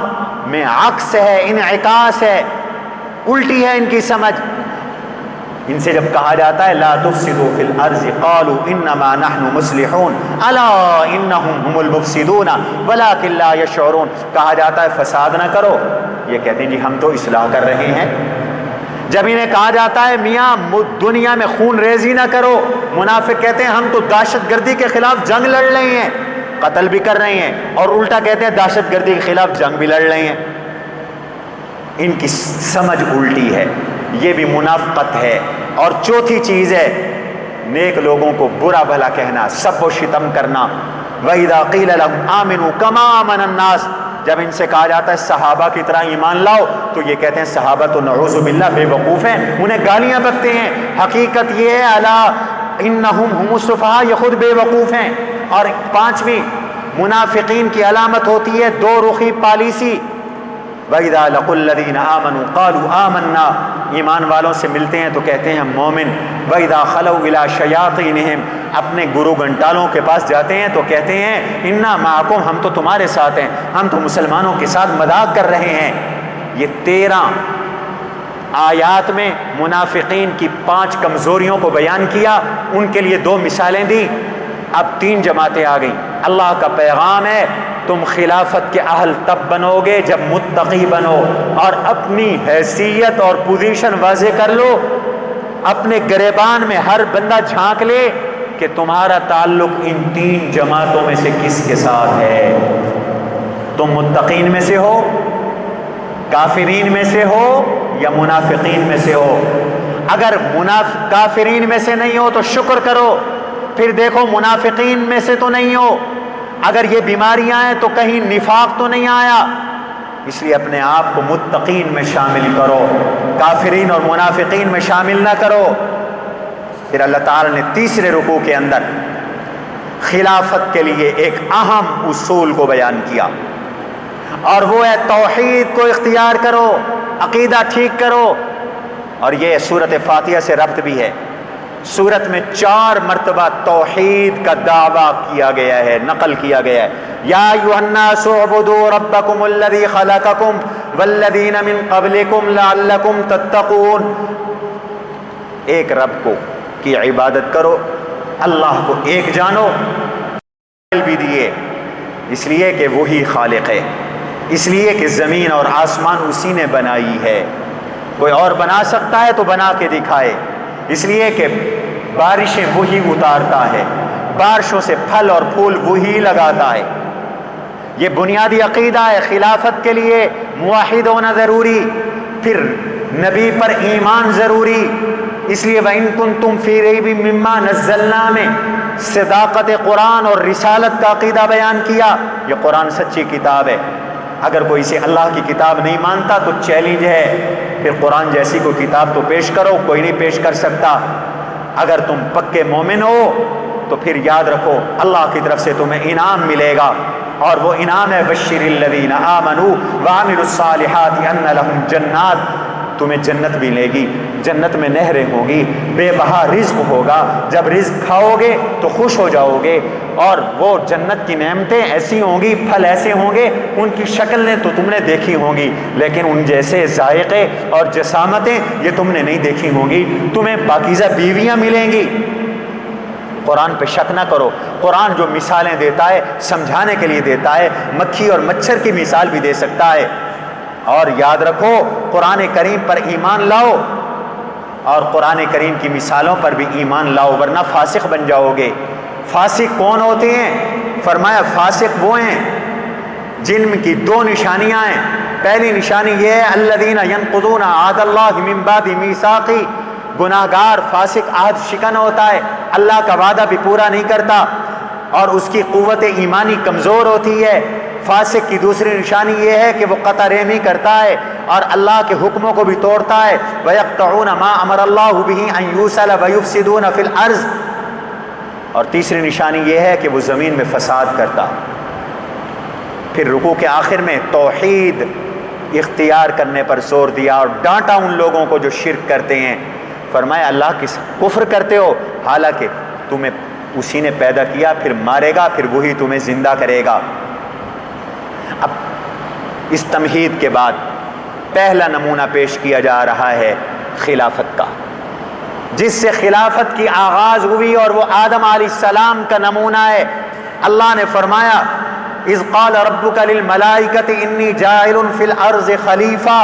میں عکس ہے، انعکاس ہے، الٹی ہے ان کی سمجھ. ان سے جب کہا جاتا ہے لا تفسدوا فی الارض قالوا انما نحن مصلحون الا انهم هم المفسدون ولكن لا يشعرون، کہا جاتا ہے فساد نہ کرو، یہ کہتے ہیں جی ہم تو اصلاح کر رہے ہیں. جب انہیں کہا جاتا ہے میاں دنیا میں خون ریزی نہ کرو، منافق کہتے ہیں ہم تو دہشت گردی کے خلاف جنگ لڑ رہے ہیں، قتل بھی کر رہے ہیں، اور الٹا کہتے ہیں دہشت گردی کے خلاف جنگ بھی لڑ رہے ہیں. ان کی سمجھ الٹی ہے، یہ بھی منافقت ہے. اور چوتھی چیز ہے نیک لوگوں کو برا بھلا کہنا، سب و شتم کرنا. وَإِذَا قِيلَ لَهُمْ آمِنُوا كَمَا آمَنَ النَّاسُ، جب ان سے کہا جاتا ہے صحابہ کی طرح ایمان لاؤ تو یہ کہتے ہیں صحابہ تو نعوذ باللہ بے وقوف ہیں، انہیں گالیاں بکتے ہیں. حقیقت یہ ہے الا انہم هم السفہاء، یہ خود بے وقوف ہیں. اور 5ویں منافقین کی علامت ہوتی ہے 2 رخی پالیسی. وَإِذَا لَقُوا الَّذِينَ آمَنُوا قَالُوا آمَنَّا، ایمان والوں سے ملتے ہیں تو کہتے ہیں ہم مومن. وَإِذَا خَلَوْا إِلَىٰ شَيَاطِينِهِمْ، اپنے گرو گھنٹالوں کے پاس جاتے ہیں تو کہتے ہیں اِنَّا مَعَكُمْ، ہم تو تمہارے ساتھ ہیں، ہم تو مسلمانوں کے ساتھ مذاق کر رہے ہیں. یہ 13 آیات میں منافقین کی 5 کمزوریوں کو بیان کیا، ان کے لیے 2 مثالیں دیں. اب 3 جماعتیں آ گئیں. اللہ کا پیغام ہے تم خلافت کے اہل تب بنو گے جب متقی بنو، اور اپنی حیثیت اور پوزیشن واضح کر لو. اپنے گریبان میں ہر بندہ جھانک لے کہ تمہارا تعلق ان 3 جماعتوں میں سے کس کے ساتھ ہے. تم متقین میں سے ہو، کافرین میں سے ہو، یا منافقین میں سے ہو. اگر کافرین میں سے نہیں ہو تو شکر کرو، پھر دیکھو منافقین میں سے تو نہیں ہو. اگر یہ بیماریاں ہیں تو کہیں نفاق تو نہیں آیا. اس لیے اپنے آپ کو متقین میں شامل کرو، کافرین اور منافقین میں شامل نہ کرو. پھر اللہ تعالی نے تیسرے رکوع کے اندر خلافت کے لیے ایک اہم اصول کو بیان کیا، اور وہ ہے توحید کو اختیار کرو، عقیدہ ٹھیک کرو. اور یہ سورۃ فاتحہ سے ربط بھی ہے. سورت میں 4 مرتبہ توحید کا دعویٰ کیا گیا ہے، نقل کیا گیا ہے. یا ایھا الناس اعبدوا ربکم الذی خلقکم والذین من قبلکم لعلکم تتقون. ایک رب کو کی عبادت کرو، اللہ کو ایک جانو. بھی دیے اس لیے کہ وہی خالق ہے، اس لیے کہ زمین اور آسمان اسی نے بنائی ہے. کوئی اور بنا سکتا ہے تو بنا کے دکھائے. اس لیے کہ بارشیں وہی اتارتا ہے، بارشوں سے پھل اور پھول وہی لگاتا ہے. یہ بنیادی عقیدہ ہے خلافت کے لیے موحد ہونا ضروری، پھر نبی پر ایمان ضروری۔ اس لیے وَإِن كُنتُمْ فِي رَيْبٍ مِّمَّا نَزَّلْنَا میں صداقت قرآن اور رسالت کا عقیدہ بیان کیا۔ یہ قرآن سچی کتاب ہے، اگر کوئی اسے اللہ کی کتاب نہیں مانتا تو چیلنج ہے، پھر قرآن جیسی کوئی کتاب تو پیش کرو، کوئی نہیں پیش کر سکتا۔ اگر تم پکے مومن ہو تو پھر یاد رکھو اللہ کی طرف سے تمہیں انعام ملے گا، اور وہ انعام ہے بشر الذین آمنوا وعملوا الصالحات ان لہم جنات، تمہیں جنت ملے گی، جنت میں نہریں ہوں گی، بے بہا رزق ہوگا، جب رزق کھاؤ گے تو خوش ہو جاؤ گے، اور وہ جنت کی نعمتیں ایسی ہوں گی، پھل ایسے ہوں گے، ان کی شکلیں تو تم نے دیکھی ہوں گی لیکن ان جیسے ذائقے اور جسامتیں یہ تم نے نہیں دیکھی ہوں گی۔ تمہیں پاکیزہ بیویاں ملیں گی۔ قرآن پہ شک نہ کرو، قرآن جو مثالیں دیتا ہے سمجھانے کے لیے دیتا ہے، مکھی اور مچھر کی مثال بھی دے سکتا ہے۔ اور یاد رکھو قرآن کریم پر ایمان لاؤ اور قرآن کریم کی مثالوں پر بھی ایمان لاؤ، ورنہ فاسق بن جاؤ گے۔ فاسق کون ہوتے ہیں؟ فرمایا فاسق وہ ہیں جن کی دو نشانیاں ہیں۔ پہلی نشانی یہ ہے الذین ینقضون عہد اللہ من بعد میثاقہ، گناہگار فاسق عہد شکن ہوتا ہے، اللہ کا وعدہ بھی پورا نہیں کرتا اور اس کی قوت ایمانی کمزور ہوتی ہے۔ فاسق کی دوسری نشانی یہ ہے کہ وہ قطع رحمی کرتا ہے اور اللہ کے حکموں کو بھی توڑتا ہے۔ وَيَقْطَعُونَ مَا أَمَرَ اللَّهُ بِهِ أَن يُوصَلَ وَيُفْسِدُونَ فِي الْأَرْضِ، اور تیسری نشانی یہ ہے کہ وہ زمین میں فساد کرتا۔ پھر رکوع کے آخر میں توحید اختیار کرنے پر زور دیا اور ڈانٹا ان لوگوں کو جو شرک کرتے ہیں۔ فرمایا اللہ کی کفر کرتے ہو حالانکہ تمہیں اسی نے پیدا کیا، پھر مارے گا، پھر وہی تمہیں زندہ کرے گا۔ اب اس تمہید کے بعد پہلا نمونہ پیش کیا جا رہا ہے خلافت کا، جس سے خلافت کی آغاز ہوئی اور وہ آدم علیہ السلام کا نمونہ ہے۔ اللہ نے فرمایا اذ قال ربک للملائکۃ انی جاعل فی الارض خلیفہ،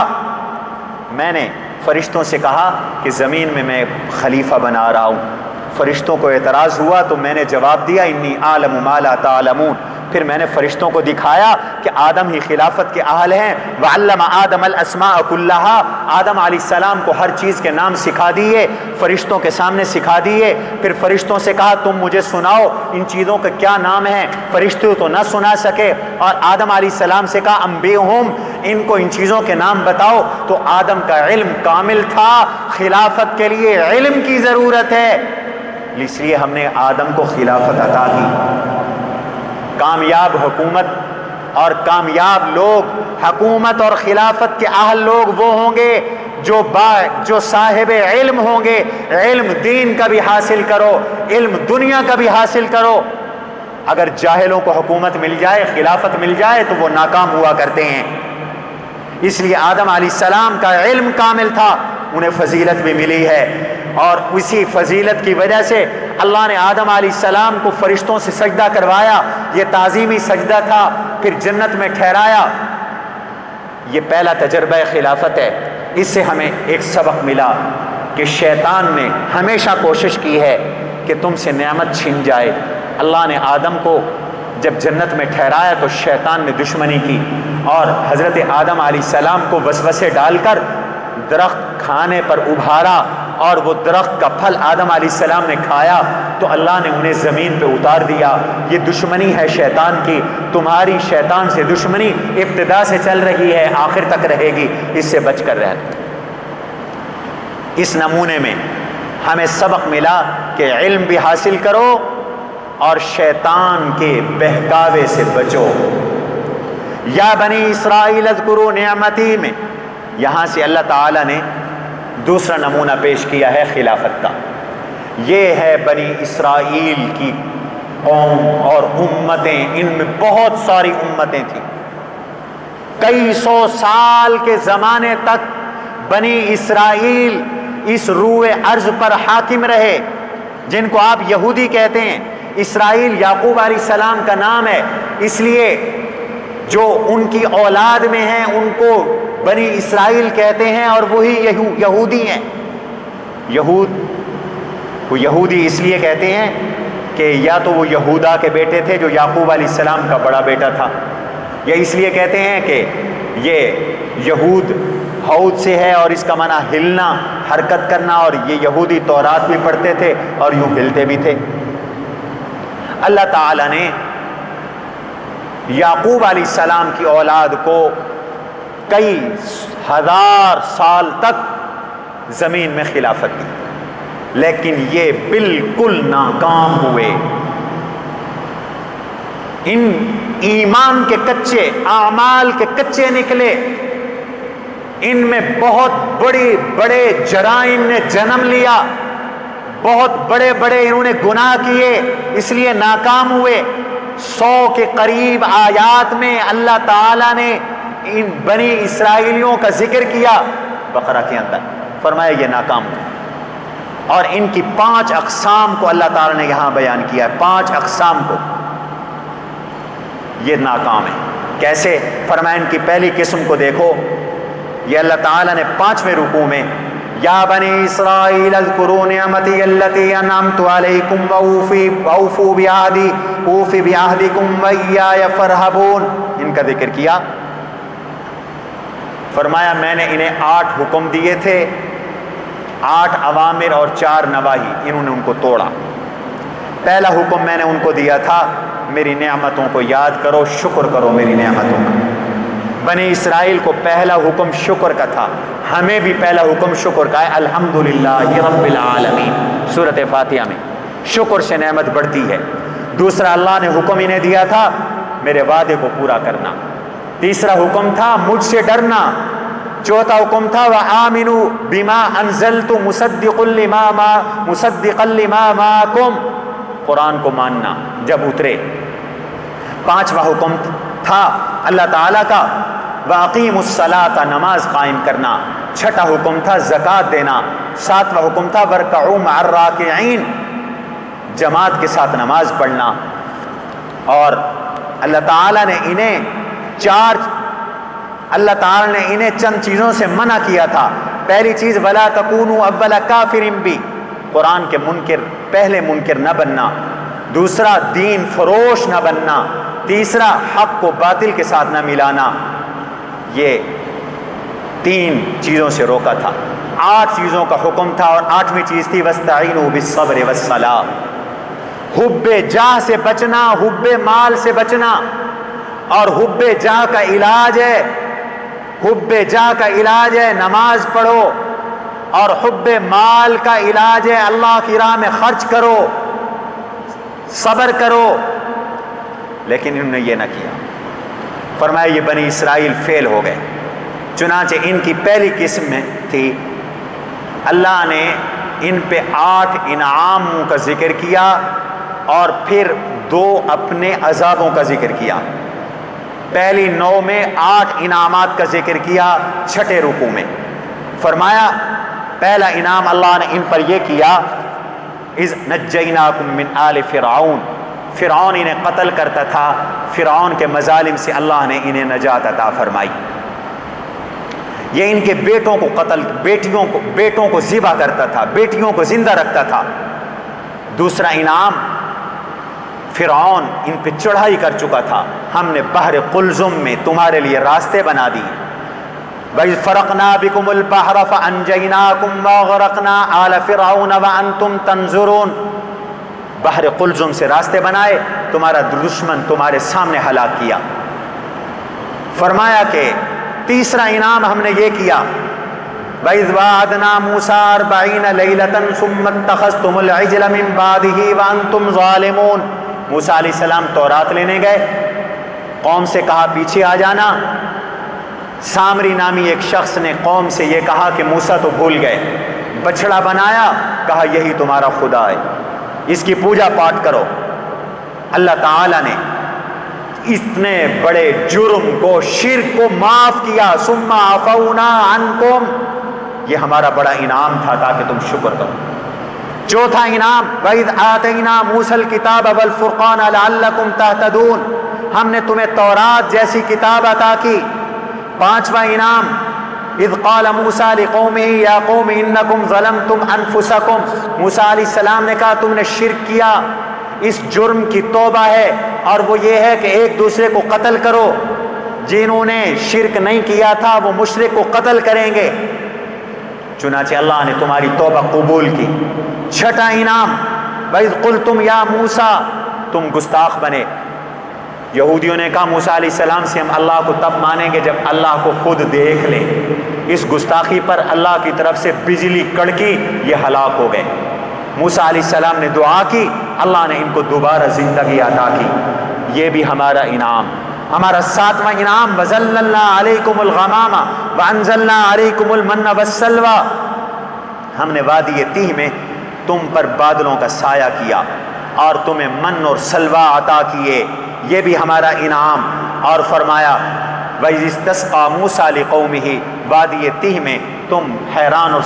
میں نے فرشتوں سے کہا کہ زمین میں خلیفہ بنا رہا ہوں۔ فرشتوں کو اعتراض ہوا تو میں نے جواب دیا انی اعلم ما لا تعلمون، پھر میں نے فرشتوں کو دکھایا کہ آدم ہی خلافت کے اہل ہیں۔ وعلم آدم الاسماء کلہا، آدم علیہ السلام کو ہر چیز کے نام سکھا دیے، فرشتوں کے سامنے سکھا دیے۔ پھر فرشتوں سے کہا تم مجھے سناؤ ان چیزوں کے کیا نام ہیں، فرشتے تو نہ سنا سکے، اور آدم علیہ السلام سے کہا انبئہم، ان کو ان چیزوں کے نام بتاؤ۔ تو آدم کا علم کامل تھا، خلافت کے لیے علم کی ضرورت ہے، اس لیے ہم نے آدم کو خلافت عطا کی۔ کامیاب حکومت اور کامیاب لوگ، حکومت اور خلافت کے اہل لوگ وہ ہوں گے جو صاحب علم ہوں گے۔ علم دین کا بھی حاصل کرو، علم دنیا کا بھی حاصل کرو۔ اگر جاہلوں کو حکومت مل جائے، خلافت مل جائے تو وہ ناکام ہوا کرتے ہیں۔ اس لیے آدم علیہ السلام کا علم کامل تھا، انہیں فضیلت بھی ملی ہے، اور اسی فضیلت کی وجہ سے اللہ نے آدم علیہ السلام کو فرشتوں سے سجدہ کروایا، یہ تعظیمی سجدہ تھا، پھر جنت میں ٹھہرایا۔ یہ پہلا تجربہ خلافت ہے۔ اس سے ہمیں ایک سبق ملا کہ شیطان نے ہمیشہ کوشش کی ہے کہ تم سے نعمت چھن جائے۔ اللہ نے آدم کو جب جنت میں ٹھہرایا تو شیطان نے دشمنی کی اور حضرت آدم علیہ السلام کو وسوسے ڈال کر درخت کھانے پر ابھارا، اور وہ درخت کا پھل آدم علیہ السلام نے کھایا تو اللہ نے انہیں زمین پہ اتار دیا۔ یہ دشمنی ہے شیطان کی، تمہاری شیطان سے دشمنی ابتدا سے چل رہی ہے، آخر تک رہے گی، اس سے بچ کر رہنا۔ اس نمونے میں ہمیں سبق ملا کہ علم بھی حاصل کرو اور شیطان کے بہکاوے سے بچو۔ یا بنی اسرائیل اذکروا نعمتی میں یہاں سے اللہ تعالیٰ نے دوسرا نمونہ پیش کیا ہے خلافت کا۔ یہ ہے بنی اسرائیل کی قوم اور امتیں، ان میں بہت ساری امتیں تھیں، کئی سو سال کے زمانے تک بنی اسرائیل اس روئے ارض پر حاکم رہے، جن کو آپ یہودی کہتے ہیں۔ اسرائیل یعقوب علیہ السلام کا نام ہے، اس لیے جو ان کی اولاد میں ہیں ان کو بنی اسرائیل کہتے ہیں، اور وہی یہودی ہیں۔ یہود کو یہودی اس لیے کہتے ہیں کہ یا تو وہ یہودا کے بیٹے تھے جو یعقوب علیہ السلام کا بڑا بیٹا تھا، یہ اس لیے کہتے ہیں کہ یہ یہود حود سے ہے اور اس کا معنی ہلنا، حرکت کرنا، اور یہ یہودی تورات بھی پڑھتے تھے اور یوں ہلتے بھی تھے۔ اللہ تعالیٰ نے یعقوب علیہ السلام کی اولاد کو کئی ہزار سال تک زمین میں خلافت دی، لیکن یہ بالکل ناکام ہوئے۔ ان ایمان کے کچے، اعمال کے کچے نکلے، ان میں بہت بڑے جرائم نے جنم لیا، بہت بڑے انہوں نے گناہ کیے، اس لیے ناکام ہوئے۔ 100 کے قریب آیات میں اللہ تعالیٰ نے ان بنی اسرائیلیوں کا ذکر کیا بقرہ کے اندر، فرمایا یہ ناکام ہوئے۔ اور ان کی 5 اقسام کو اللہ تعالیٰ نے یہاں بیان کیا ہے، 5 اقسام کو، یہ ناکام ہے۔ کیسے؟ فرمایا ان کی پہلی قسم کو دیکھو، یہ اللہ تعالیٰ نے 5ویں رکوع میں یا بنی اسرائیل اذکروا نعمتی التی انعمت علیکم واوفوا بعہدی اوف بعہدکم وایای فارہبون، ان کا ذکر کیا۔ فرمایا میں نے انہیں 8 حکم دیے تھے، 8 اوامر اور 4 نواہی، انہوں نے ان کو توڑا۔ پہلا حکم میں نے ان کو دیا تھا میری نعمتوں کو یاد کرو، شکر کرو میری نعمتوں کا۔ بنی اسرائیل کو پہلا حکم شکر کا تھا، ہمیں بھی پہلا حکم شکر کا ہے، الحمدللہ رب العالمین، سورۃ فاتحہ میں شکر سے نعمت بڑھتی ہے۔ دوسرا اللہ نے حکم انہیں دیا تھا میرے وعدے کو پورا کرنا۔ تیسرا حکم تھا مجھ سے ڈرنا۔ چوتھا حکم تھا وآمنوا بما انزلت مصدقا لما معکم، قرآن کو ماننا جب اترے۔ 5واں حکم تھا اللہ تعالیٰ کا وَأَقِيمُوا الصَّلَاةَ، نماز قائم کرنا۔ 6واں حکم تھا زکوٰۃ دینا۔ 7واں حکم تھا وَارْكَعُوا مَعَ الرَّاكِعِينَ، جماعت کے ساتھ نماز پڑھنا۔ اور اللہ تعالیٰ نے انہیں چند چیزوں سے منع کیا تھا۔ پہلی چیز وَلَا تَكُونُوا أَوَّلَ كَافِرٍ بِهِ، قرآن کے منکر، پہلے منکر نہ بننا۔ دوسرا دین فروش نہ بننا۔ تیسرا حق کو باطل کے ساتھ نہ ملانا۔ یہ 3 چیزوں سے روکا تھا۔ 8 چیزوں کا حکم تھا، اور 8ویں چیز تھی وَاسْتَعِينُوا بِالصَّبْرِ وَالصَّلَاةِ، حب جاہ سے بچنا، حب مال سے بچنا۔ اور حب جاہ کا علاج ہے نماز پڑھو، اور حب مال کا علاج ہے اللہ کی راہ میں خرچ کرو، صبر کرو۔ لیکن انہوں نے یہ نہ کیا۔ فرمایا یہ بنی اسرائیل فیل ہو گئے۔ چنانچہ ان کی پہلی قسم میں تھی اللہ نے ان پہ 8 انعاموں کا ذکر کیا، اور پھر 2 اپنے عذابوں کا ذکر کیا۔ پہلی 9 میں 8 انعامات کا ذکر کیا 6ٹھے رکوع میں۔ فرمایا پہلا انعام اللہ نے ان پر یہ کیا اذ نجیناکم من آل فرعون، فرعون انہیں قتل کرتا تھا، فرعون کے مظالم سے اللہ نے انہیں نجات عطا فرمائی۔ یہ ان کے بیٹوں کو ذبح کرتا تھا، بیٹیوں کو زندہ رکھتا تھا۔ دوسرا انعام، فرعون ان پہ چڑھائی کر چکا تھا، ہم نے بحر قلزم میں تمہارے لیے راستے بنا دی۔ وَإِذْ فَرَقْنَا بِكُمُ الْبَحْرَ فَأَنْجَيْنَاكُمْ وَأَغْرَقْنَا آلَ فِرْعَوْنَ وَأَنْتُمْ تَنْظُرُونَ، بحر قلزم سے راستے بنائے، تمہارا دشمن تمہارے سامنے ہلاک کیا۔ فرمایا کہ تیسرا انعام ہم نے یہ کیا وَإِذْ وَعَدْنَا مُوسَىٰ 40 لَيْلَةً ثُمَّ اتَّخَذْتُمُ الْعِجْلَ مِن بَعْدِهِ وَأَنْتُمْ ظَالِمُونَ، موسیٰ علیہ السلام تورات لینے گئے، قوم سے کہا پیچھے آ جانا۔ سامری نامی ایک شخص نے قوم سے یہ کہا کہ موسیٰ تو بھول گئے، بچڑا بنایا، کہا یہی تمہارا خدا ہے، اس کی پوجا پاٹ کرو۔ اللہ تعالیٰ نے اتنے بڑے جرم کو، شرک کو معاف کیا۔ ثم عفونا عنکم، یہ ہمارا بڑا انعام تھا تاکہ تم شکر کرو۔ چوتھا انعام وَإِذْ آتَيْنَا مُوسَى الْكِتَابَ وَالْفُرْقَانَ لَعَلَّكُمْ تَهْتَدُونَ، ہم نے تمہیں تورات جیسی کتاب عطا کی۔ پانچواں انعام اذ قال موسیٰ لقومہ یا قوم انکم ظلمتم انفسکم، موسیٰ علیہ السلام نے کہا تم نے شرک کیا، اس جرم کی توبہ ہے، اور وہ یہ ہے کہ ایک دوسرے کو قتل کرو۔ جنہوں نے شرک نہیں کیا تھا وہ مشرک کو قتل کریں گے۔ چنانچہ اللہ نے تمہاری توبہ قبول کی۔ چھٹا انعام، وَإِذْ قُلْتُمْ يَا مُوسَىٰ، تم گستاخ بنے۔ یہودیوں نے کہا موسیٰ علیہ السلام سے ہم اللہ کو تب مانیں گے جب اللہ کو خود دیکھ لیں۔ اس گستاخی پر اللہ کی طرف سے بجلی کڑکی، یہ ہلاک ہو گئے۔ موسیٰ علیہ السلام نے دعا کی، اللہ نے ان کو دوبارہ زندگی عطا کی۔ یہ بھی ہمارا انعام۔ ہمارا ساتواں انعام، وَظَلَّلْنَا عَلَيْكُمُ الْغَمَامَ وَأَنزَلْنَا عَلَيْكُمُ الْمَنَّ وَالسَّلْوَىٰ، ہم نے وادی تیہ میں تم پر بادلوں کا سایہ کیا اور تمہیں من اور سلوہ عطا کیے، یہ بھی ہمارا انعام۔ اور فرمایا وَإِذِ اسْتَسْقَىٰ مُوسَىٰ لِقَوْمِهِ، وادی تیہ میں تم حیران اور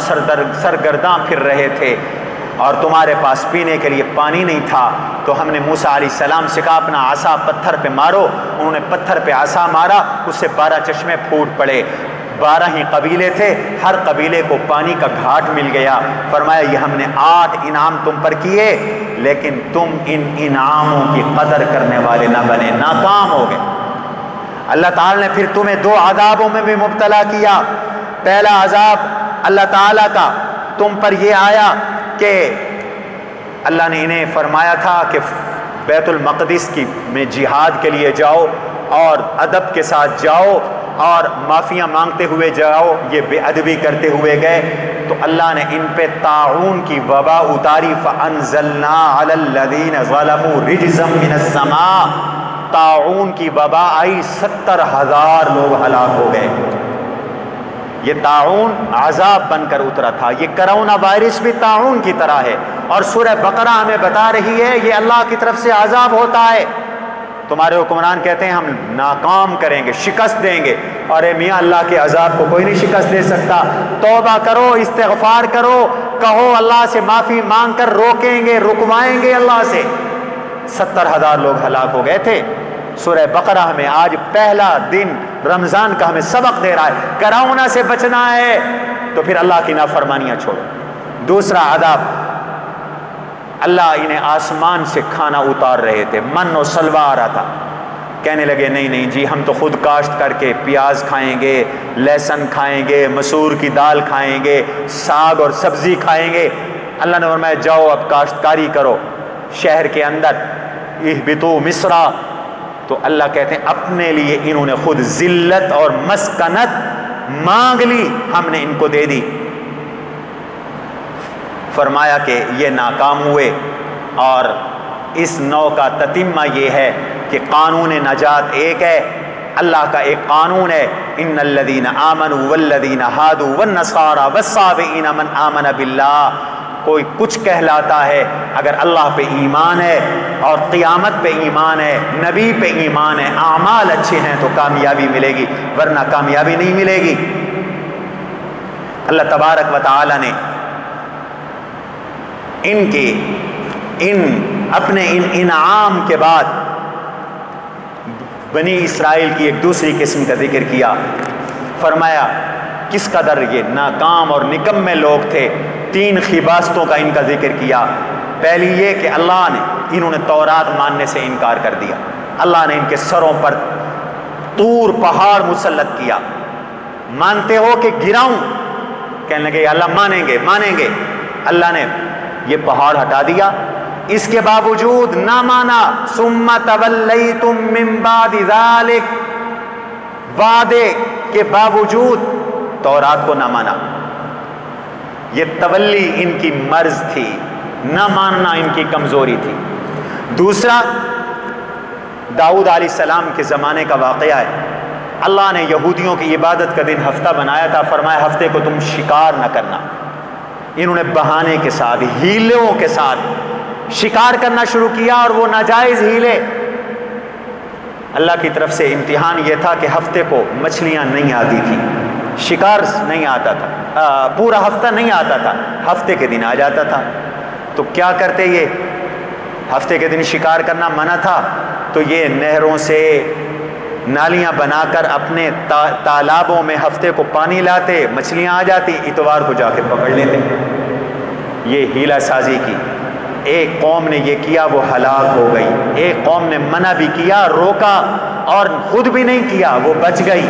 سرگرداں پھر رہے تھے اور تمہارے پاس پینے کے لیے پانی نہیں تھا، تو ہم نے موسیٰ علیہ السلام سے کہا اپنا عصا پتھر پہ مارو۔ انہوں نے پتھر پہ عصا مارا، اس سے 12 چشمے پھوٹ پڑے۔ 12 ہی قبیلے تھے، ہر قبیلے کو پانی کا گھاٹ مل گیا۔ فرمایا یہ ہم نے 8 انعام تم پر کیے، لیکن تم ان انعاموں کی قدر کرنے والے نہ بنے، ناکام ہو گئے۔ اللہ تعالیٰ نے پھر تمہیں 2 عذابوں میں بھی مبتلا کیا۔ پہلا عذاب اللہ تعالیٰ کا تم پر یہ آیا کہ اللہ نے انہیں فرمایا تھا کہ بیت المقدس میں جہاد کے لیے جاؤ اور ادب کے ساتھ جاؤ اور معافیاں مانگتے ہوئے جاؤ، یہ بے ادبی کرتے ہوئے گئے تو اللہ نے ان پہ طاعون کی وبا اتاری، فَأَنزَلْنَا عَلَى الَّذِينَ ظَلَمُوا رِجْزًا مِّنَ السَّمَاءِ، طاعون کی وبا آئی، 70,000 لوگ ہلاک ہو گئے۔ یہ طاعون عذاب بن کر اترا تھا۔ یہ کرونا وائرس بھی طاعون کی طرح ہے، اور سورہ بقرہ ہمیں بتا رہی ہے یہ اللہ کی طرف سے عذاب ہوتا ہے۔ تمہارے حکمران کہتے ہیں ہم ناکام کریں گے، شکست دیں گے، اور اے میاں اللہ کے عذاب کو کوئی نہیں شکست دے سکتا۔ توبہ کرو، استغفار کرو، کہو اللہ سے معافی مانگ کر روکیں گے، رکوائیں گے اللہ سے۔ 70,000 لوگ ہلاک ہو گئے تھے۔ سورہ بقرہ ہمیں آج پہلا دن رمضان کا ہمیں سبق دے رہا ہے، کرونا سے بچنا ہے تو پھر اللہ کی نافرمانیاں چھوڑو۔ دوسرا عذاب، اللہ انہیں آسمان سے کھانا اتار رہے تھے، من و سلوہ آ رہا تھا۔ کہنے لگے نہیں نہیں جی ہم تو خود کاشت کر کے پیاز کھائیں گے، لہسن کھائیں گے، مسور کی دال کھائیں گے، ساگ اور سبزی کھائیں گے۔ اللہ نے فرمایا جاؤ اب کاشتکاری کرو شہر کے اندر، اہبطوا مصر۔ تو اللہ کہتے ہیں اپنے لیے انہوں نے خود ذلت اور مسکنت مانگ لی، ہم نے ان کو دے دی۔ فرمایا کہ یہ ناکام ہوئے، اور اس نو کا تتمہ یہ ہے کہ قانون نجات ایک ہے، اللہ کا ایک قانون ہے، ان الذین آمنوا والذین ہادوا والنصارى والصابئین من آمن باللہ۔ کوئی کچھ کہلاتا ہے اگر اللہ پہ ایمان ہے اور قیامت پہ ایمان ہے، نبی پہ ایمان ہے، اعمال اچھے ہیں تو کامیابی ملے گی، ورنہ کامیابی نہیں ملے گی۔ اللہ تبارک و تعالی نے اپنے انعام کے بعد بنی اسرائیل کی ایک دوسری قسم کا ذکر کیا۔ فرمایا کس قدر یہ ناکام اور نکمے لوگ تھے۔ 3 خباستوں کا ان کا ذکر کیا۔ پہلی یہ کہ اللہ نے انہوں نے تورات ماننے سے انکار کر دیا، اللہ نے ان کے سروں پر طور پہاڑ مسلط کیا۔ مانتے ہو کہ گراؤں؟ کہنے لگے اللہ مانیں گے۔ اللہ نے یہ پہاڑ ہٹا دیا، اس کے باوجود نہ مانا۔ ثم تولیتم من بعد ذلک، وعدے کے باوجود تورات کو نہ مانا۔ یہ تولی ان کی مرض تھی، نہ ماننا ان کی کمزوری تھی۔ دوسرا داؤد علیہ السلام کے زمانے کا واقعہ ہے۔ اللہ نے یہودیوں کی عبادت کا دن ہفتہ بنایا تھا، فرمایا ہفتے کو تم شکار نہ کرنا۔ انہوں نے بہانے کے ساتھ، ہیلوں کے ساتھ شکار کرنا شروع کیا، اور وہ ناجائز ہیلے۔ اللہ کی طرف سے امتحان یہ تھا کہ ہفتے کو مچھلیاں نہیں آتی تھی، شکار نہیں آتا تھا، پورا ہفتہ نہیں آتا تھا، ہفتے کے دن آ جاتا تھا۔ تو کیا کرتے؟ یہ ہفتے کے دن شکار کرنا منع تھا تو یہ نہروں سے نالیاں بنا کر اپنے تالابوں میں ہفتے کو پانی لاتے، مچھلیاں آ جاتی، اتوار کو جا کے پکڑ لیتے۔ یہ ہیلا سازی کی۔ ایک قوم نے یہ کیا، وہ ہلاک ہو گئی۔ ایک قوم نے منع بھی کیا، روکا، اور خود بھی نہیں کیا، وہ بچ گئی۔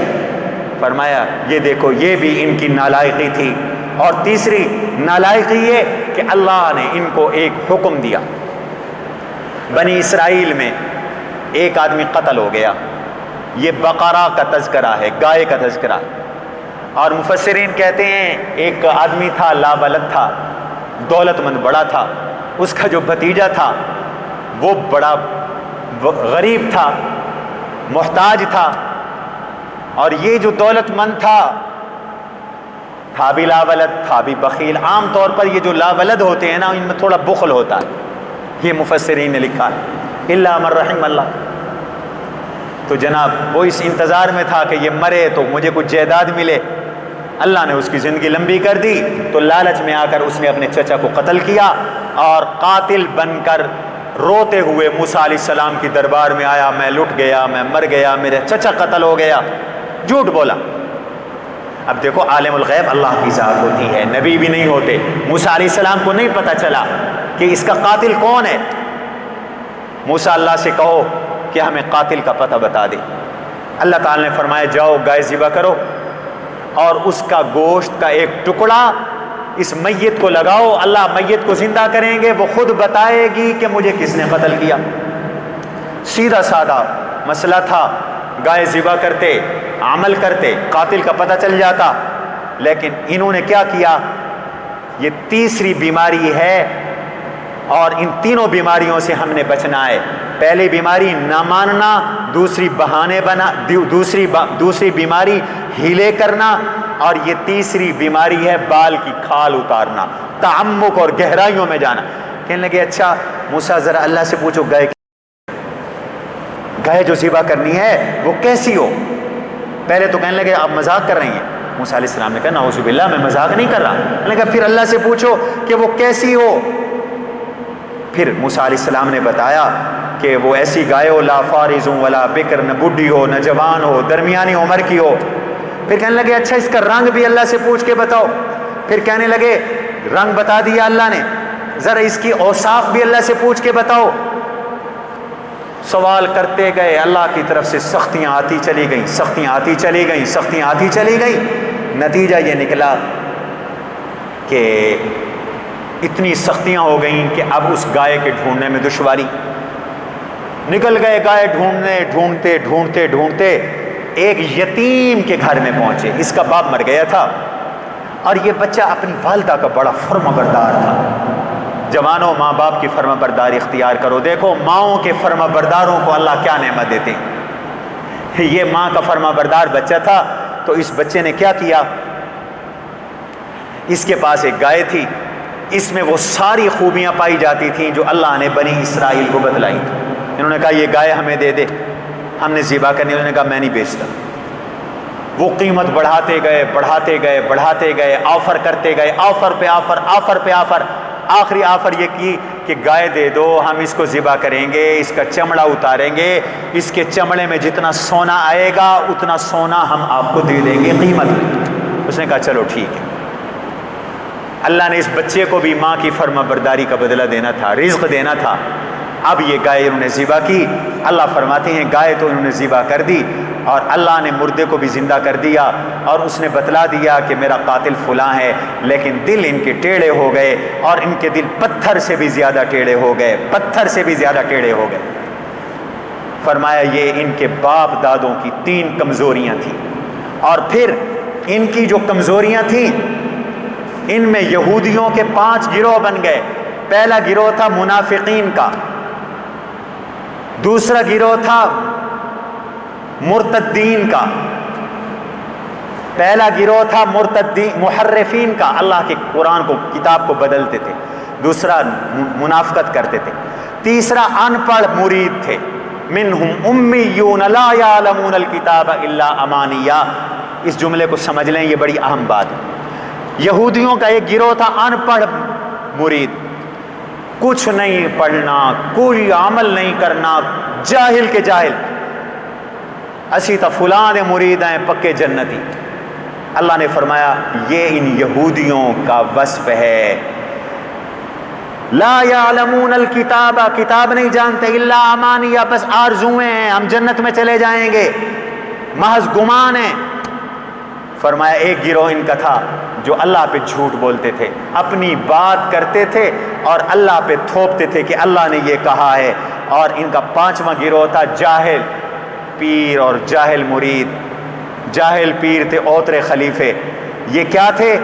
فرمایا یہ دیکھو یہ بھی ان کی نالائقی تھی۔ اور تیسری نالائقی یہ کہ اللہ نے ان کو ایک حکم دیا۔ بنی اسرائیل میں ایک آدمی قتل ہو گیا، یہ بقرہ کا تذکرہ ہے، گائے کا تذکرہ، اور مفسرین کہتے ہیں ایک آدمی تھا، لاولد تھا، دولت مند بڑا تھا، اس کا جو بھتیجا تھا وہ بڑا غریب تھا، محتاج تھا، اور یہ جو دولت مند تھا بھی لاولد، تھا بھی بخیل۔ عام طور پر یہ جو لاولد ہوتے ہیں نا ان میں تھوڑا بخل ہوتا ہے، یہ مفسرین نے لکھا ہے، الا من رحم اللہ۔ تو جناب وہ اس انتظار میں تھا کہ یہ مرے تو مجھے کچھ جائیداد ملے، اللہ نے اس کی زندگی لمبی کر دی، تو لالچ میں آ کر اس نے اپنے چچا کو قتل کیا، اور قاتل بن کر روتے ہوئے موسیٰ علیہ السلام کی دربار میں آیا، میں لٹ گیا، میں مر گیا، میرے چچا قتل ہو گیا، جھوٹ بولا۔ اب دیکھو عالم الغیب اللہ کی ذات ہوتی ہے، نبی بھی نہیں ہوتے، موسیٰ علیہ السلام کو نہیں پتہ چلا کہ اس کا قاتل کون ہے۔ موسیٰ اللہ سے کہو کہ ہمیں قاتل کا پتہ بتا دے۔ اللہ تعالی نے فرمایا جاؤ گائے ذبح کرو، اور اس کا گوشت کا ایک ٹکڑا اس میت کو لگاؤ، اللہ میت کو زندہ کریں گے، وہ خود بتائے گی کہ مجھے کس نے قتل کیا۔ سیدھا سادہ مسئلہ تھا، گائے ذبح کرتے، عمل کرتے، قاتل کا پتہ چل جاتا۔ لیکن انہوں نے کیا کیا، یہ تیسری بیماری ہے، اور ان تینوں بیماریوں سے ہم نے بچنا ہے۔ پہلی بیماری نہ ماننا، دوسری بہانے بنا، دوسری بیماری ہیلے کرنا، اور یہ تیسری بیماری ہے بال کی کھال اتارنا، تعمق اور گہرائیوں میں جانا۔ کہنے لگے اچھا موسیٰ ذرا اللہ سے پوچھو گائے جو ذبح کرنی ہے وہ کیسی ہو۔ پہلے تو کہنے لگے آپ مذاق کر رہی ہیں۔ موسیٰ علیہ السلام نے کہا نعوذ باللہ میں مذاق نہیں کر رہا۔ انہوں نے کہا پھر اللہ سے پوچھو کہ وہ کیسی ہو۔ پھر موسیٰ علیہ السلام نے بتایا کہ وہ ایسی گائے ہو لا فارض ولا بکر، نہ بڈھی ہو نہ جوان ہو، درمیانی عمر کی ہو۔ پھر کہنے لگے اچھا اس کا رنگ بھی اللہ سے پوچھ کے بتاؤ۔ پھر کہنے لگے رنگ بتا دیا اللہ نے، ذرا اس کی اوصاف بھی اللہ سے پوچھ کے بتاؤ۔ سوال کرتے گئے، اللہ کی طرف سے سختیاں آتی چلی گئیں، سختیاں آتی چلی گئیں، سختیاں آتی چلی گئیں۔ نتیجہ یہ نکلا کہ اتنی سختیاں ہو گئیں کہ اب اس گائے کے ڈھونڈنے میں دشواری۔ نکل گئے گائے ڈھونڈتے ایک یتیم کے گھر میں پہنچے۔ اس کا باپ مر گیا تھا، اور یہ بچہ اپنی والدہ کا بڑا فرما بردار تھا۔ جوانوں ماں باپ کی فرما برداری اختیار کرو۔ دیکھو ماؤں کے فرما برداروں کو اللہ کیا نعمت دیتے ہیں۔ یہ ماں کا فرما بردار بچہ تھا، تو اس بچے نے کیا کیا، اس کے پاس ایک گائے تھی، اس میں وہ ساری خوبیاں پائی جاتی تھیں جو اللہ نے بنی اسرائیل کو بتلائی تھی۔ انہوں نے کہا یہ گائے ہمیں دے دے، ہم نے ذبح کرنی۔ انہوں نے کہا میں نہیں بیچتا۔ وہ قیمت بڑھاتے گئے، آفر کرتے گئے، آفر پہ آفر، آخری آفر یہ کی کہ گائے دے دو، ہم اس کو ذبح کریں گے، اس کا چمڑا اتاریں گے، اس کے چمڑے میں جتنا سونا آئے گا اتنا سونا ہم آپ کو دے دیں گے قیمت۔ اس نے کہا چلو ٹھیک ہے۔ اللہ نے اس بچے کو بھی ماں کی فرما برداری کا بدلہ دینا تھا، رزق دینا تھا۔ اب یہ گائے انہوں نے ذبح کی۔ اللہ فرماتے ہیں گائے تو انہوں نے ذبح کر دی، اور اللہ نے مردے کو بھی زندہ کر دیا، اور اس نے بتلا دیا کہ میرا قاتل فلاں ہے۔ لیکن دل ان کے ٹیڑھے ہو گئے، اور ان کے دل پتھر سے بھی زیادہ ٹیڑھے ہو گئے، فرمایا یہ ان کے باپ دادوں کی 3 کمزوریاں تھیں۔ اور پھر ان کی جو کمزوریاں تھیں، ان میں یہودیوں کے 5 گروہ بن گئے۔ پہلا گروہ تھا منافقین کا، دوسرا گروہ تھا مرتدین کا، پہلا گروہ تھا محرفین کا، اللہ کے قرآن کو کتاب کو بدلتے تھے، دوسرا منافقت کرتے تھے، تیسرا ان پڑھ مرید تھے۔ منہم امیون لا یعلمون الکتاب الا امانیہ۔ اس جملے کو سمجھ لیں، یہ بڑی اہم بات ہے۔ یہودیوں کا ایک گروہ تھا ان پڑھ مرید، کچھ نہیں پڑھنا، کوئی عمل نہیں کرنا، جاہل کے جاہل، اسی تا فلاں دے مرید ہیں پکے جنتی۔ اللہ نے فرمایا یہ ان یہودیوں کا وصف ہے۔ لا یعلمون الکتاب، کتاب نہیں جانتے، الا امانیہ، بس آرزویں ہیں، ہم جنت میں چلے جائیں گے، محض گمان ہیں۔ فرمایا ایک گروہ ان کا تھا جو اللہ پہ جھوٹ بولتے تھے، اپنی بات کرتے تھے اور اللہ پہ تھوپتے تھے کہ اللہ نے یہ کہا ہے۔ اور ان کا پانچواں گروہ تھا جاہل پیر اور جاہل مرید۔ جاہل پیر تھے اوترے خلیفے، یہ کیا تھے؟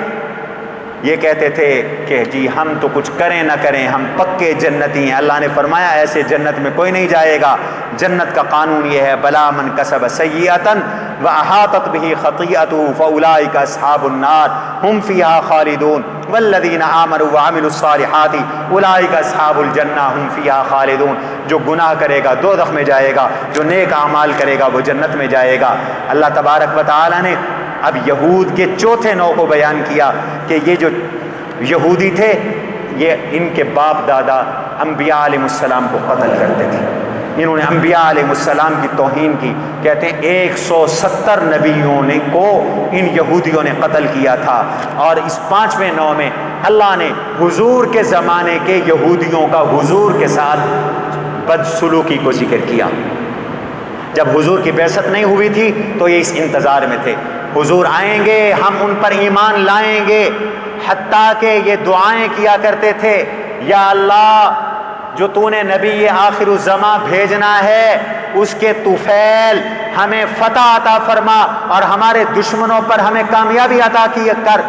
یہ کہتے تھے کہ جی ہم تو کچھ کریں نہ کریں ہم پکے جنتی ہیں۔ اللہ نے فرمایا ایسے جنت میں کوئی نہیں جائے گا۔ جنت کا قانون یہ ہے بلا من کسب سیئۃ واحاطت به خطیئته فاولئک اصحاب النار هم فیہا خالدون والذین آمنوا وعملوا الصالحات اولئک اصحاب الجنہ هم فیہا خالدون۔ جو گناہ کرے گا دوزخ میں جائے گا، جو نیک اعمال کرے گا وہ جنت میں جائے گا۔ اللہ تبارک و تعالی نے اب یہود کے چوتھے نوع کو بیان کیا کہ یہ جو یہودی تھے یہ ان کے باپ دادا انبیاء علیہ السلام کو قتل کرتے تھے، انہوں نے انبیاء علیہ السلام کی توہین کی۔ کہتے ہیں 170 نبیوں نے کو ان یہودیوں نے قتل کیا تھا۔ اور اس پانچویں نوع میں اللہ نے حضور کے زمانے کے یہودیوں کا حضور کے ساتھ بدسلوکی کو ذکر کیا۔ جب حضور کی بعثت نہیں ہوئی تھی تو یہ اس انتظار میں تھے حضور آئیں گے ہم ان پر ایمان لائیں گے، حتیٰ کہ یہ دعائیں کیا کرتے تھے یا اللہ جو تو نے نبی آخر الزمان بھیجنا ہے اس کے طفیل ہمیں فتح عطا فرما اور ہمارے دشمنوں پر ہمیں کامیابی عطا کی کر۔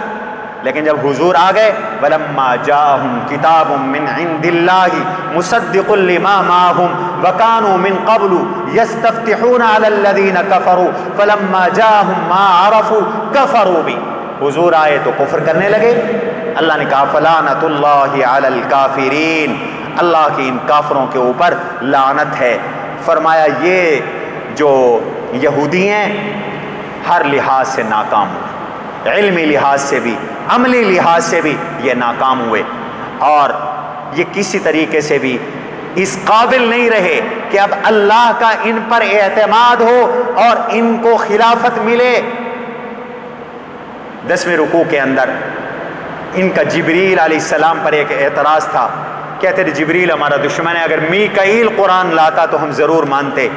لیکن جب حضور آ گئے وَلَمَّا جَاءَهُمْ كِتَابٌ مِّنْ عِنْدِ اللَّهِ مُصَدِّقٌ لِمَا مَعَهُمْ وَكَانُوا مِنْ قَبْلُ يَسْتَفْتِحُونَ عَلَى الَّذِينَ كَفَرُوا فَلَمَّا جَاءَهُمْ مَا عَرَفُوا كَفَرُوا بِهِ۔ حضور آئے تو کفر کرنے لگے۔ اللہ نے کہا فَلَعْنَةُ اللَّهِ عَلَى الْكَافِرِينَ، اللہ کی ان کافروں کے اوپر لعنت ہے۔ فرمایا یہ جو یہودی ہیں ہر لحاظ سے ناکام ہوئے، علمی لحاظ سے بھی عملی لحاظ سے بھی یہ ناکام ہوئے، اور یہ کسی طریقے سے بھی اس قابل نہیں رہے کہ اب اللہ کا ان پر اعتماد ہو اور ان کو خلافت ملے۔ 10ویں رکوع کے اندر ان کا جبریل علیہ السلام پر ایک اعتراض تھا، کہتے تھے جبریل ہمارا دشمن ہے، اگر میکائیل قرآن لاتا تو ہم ضرور مانتے۔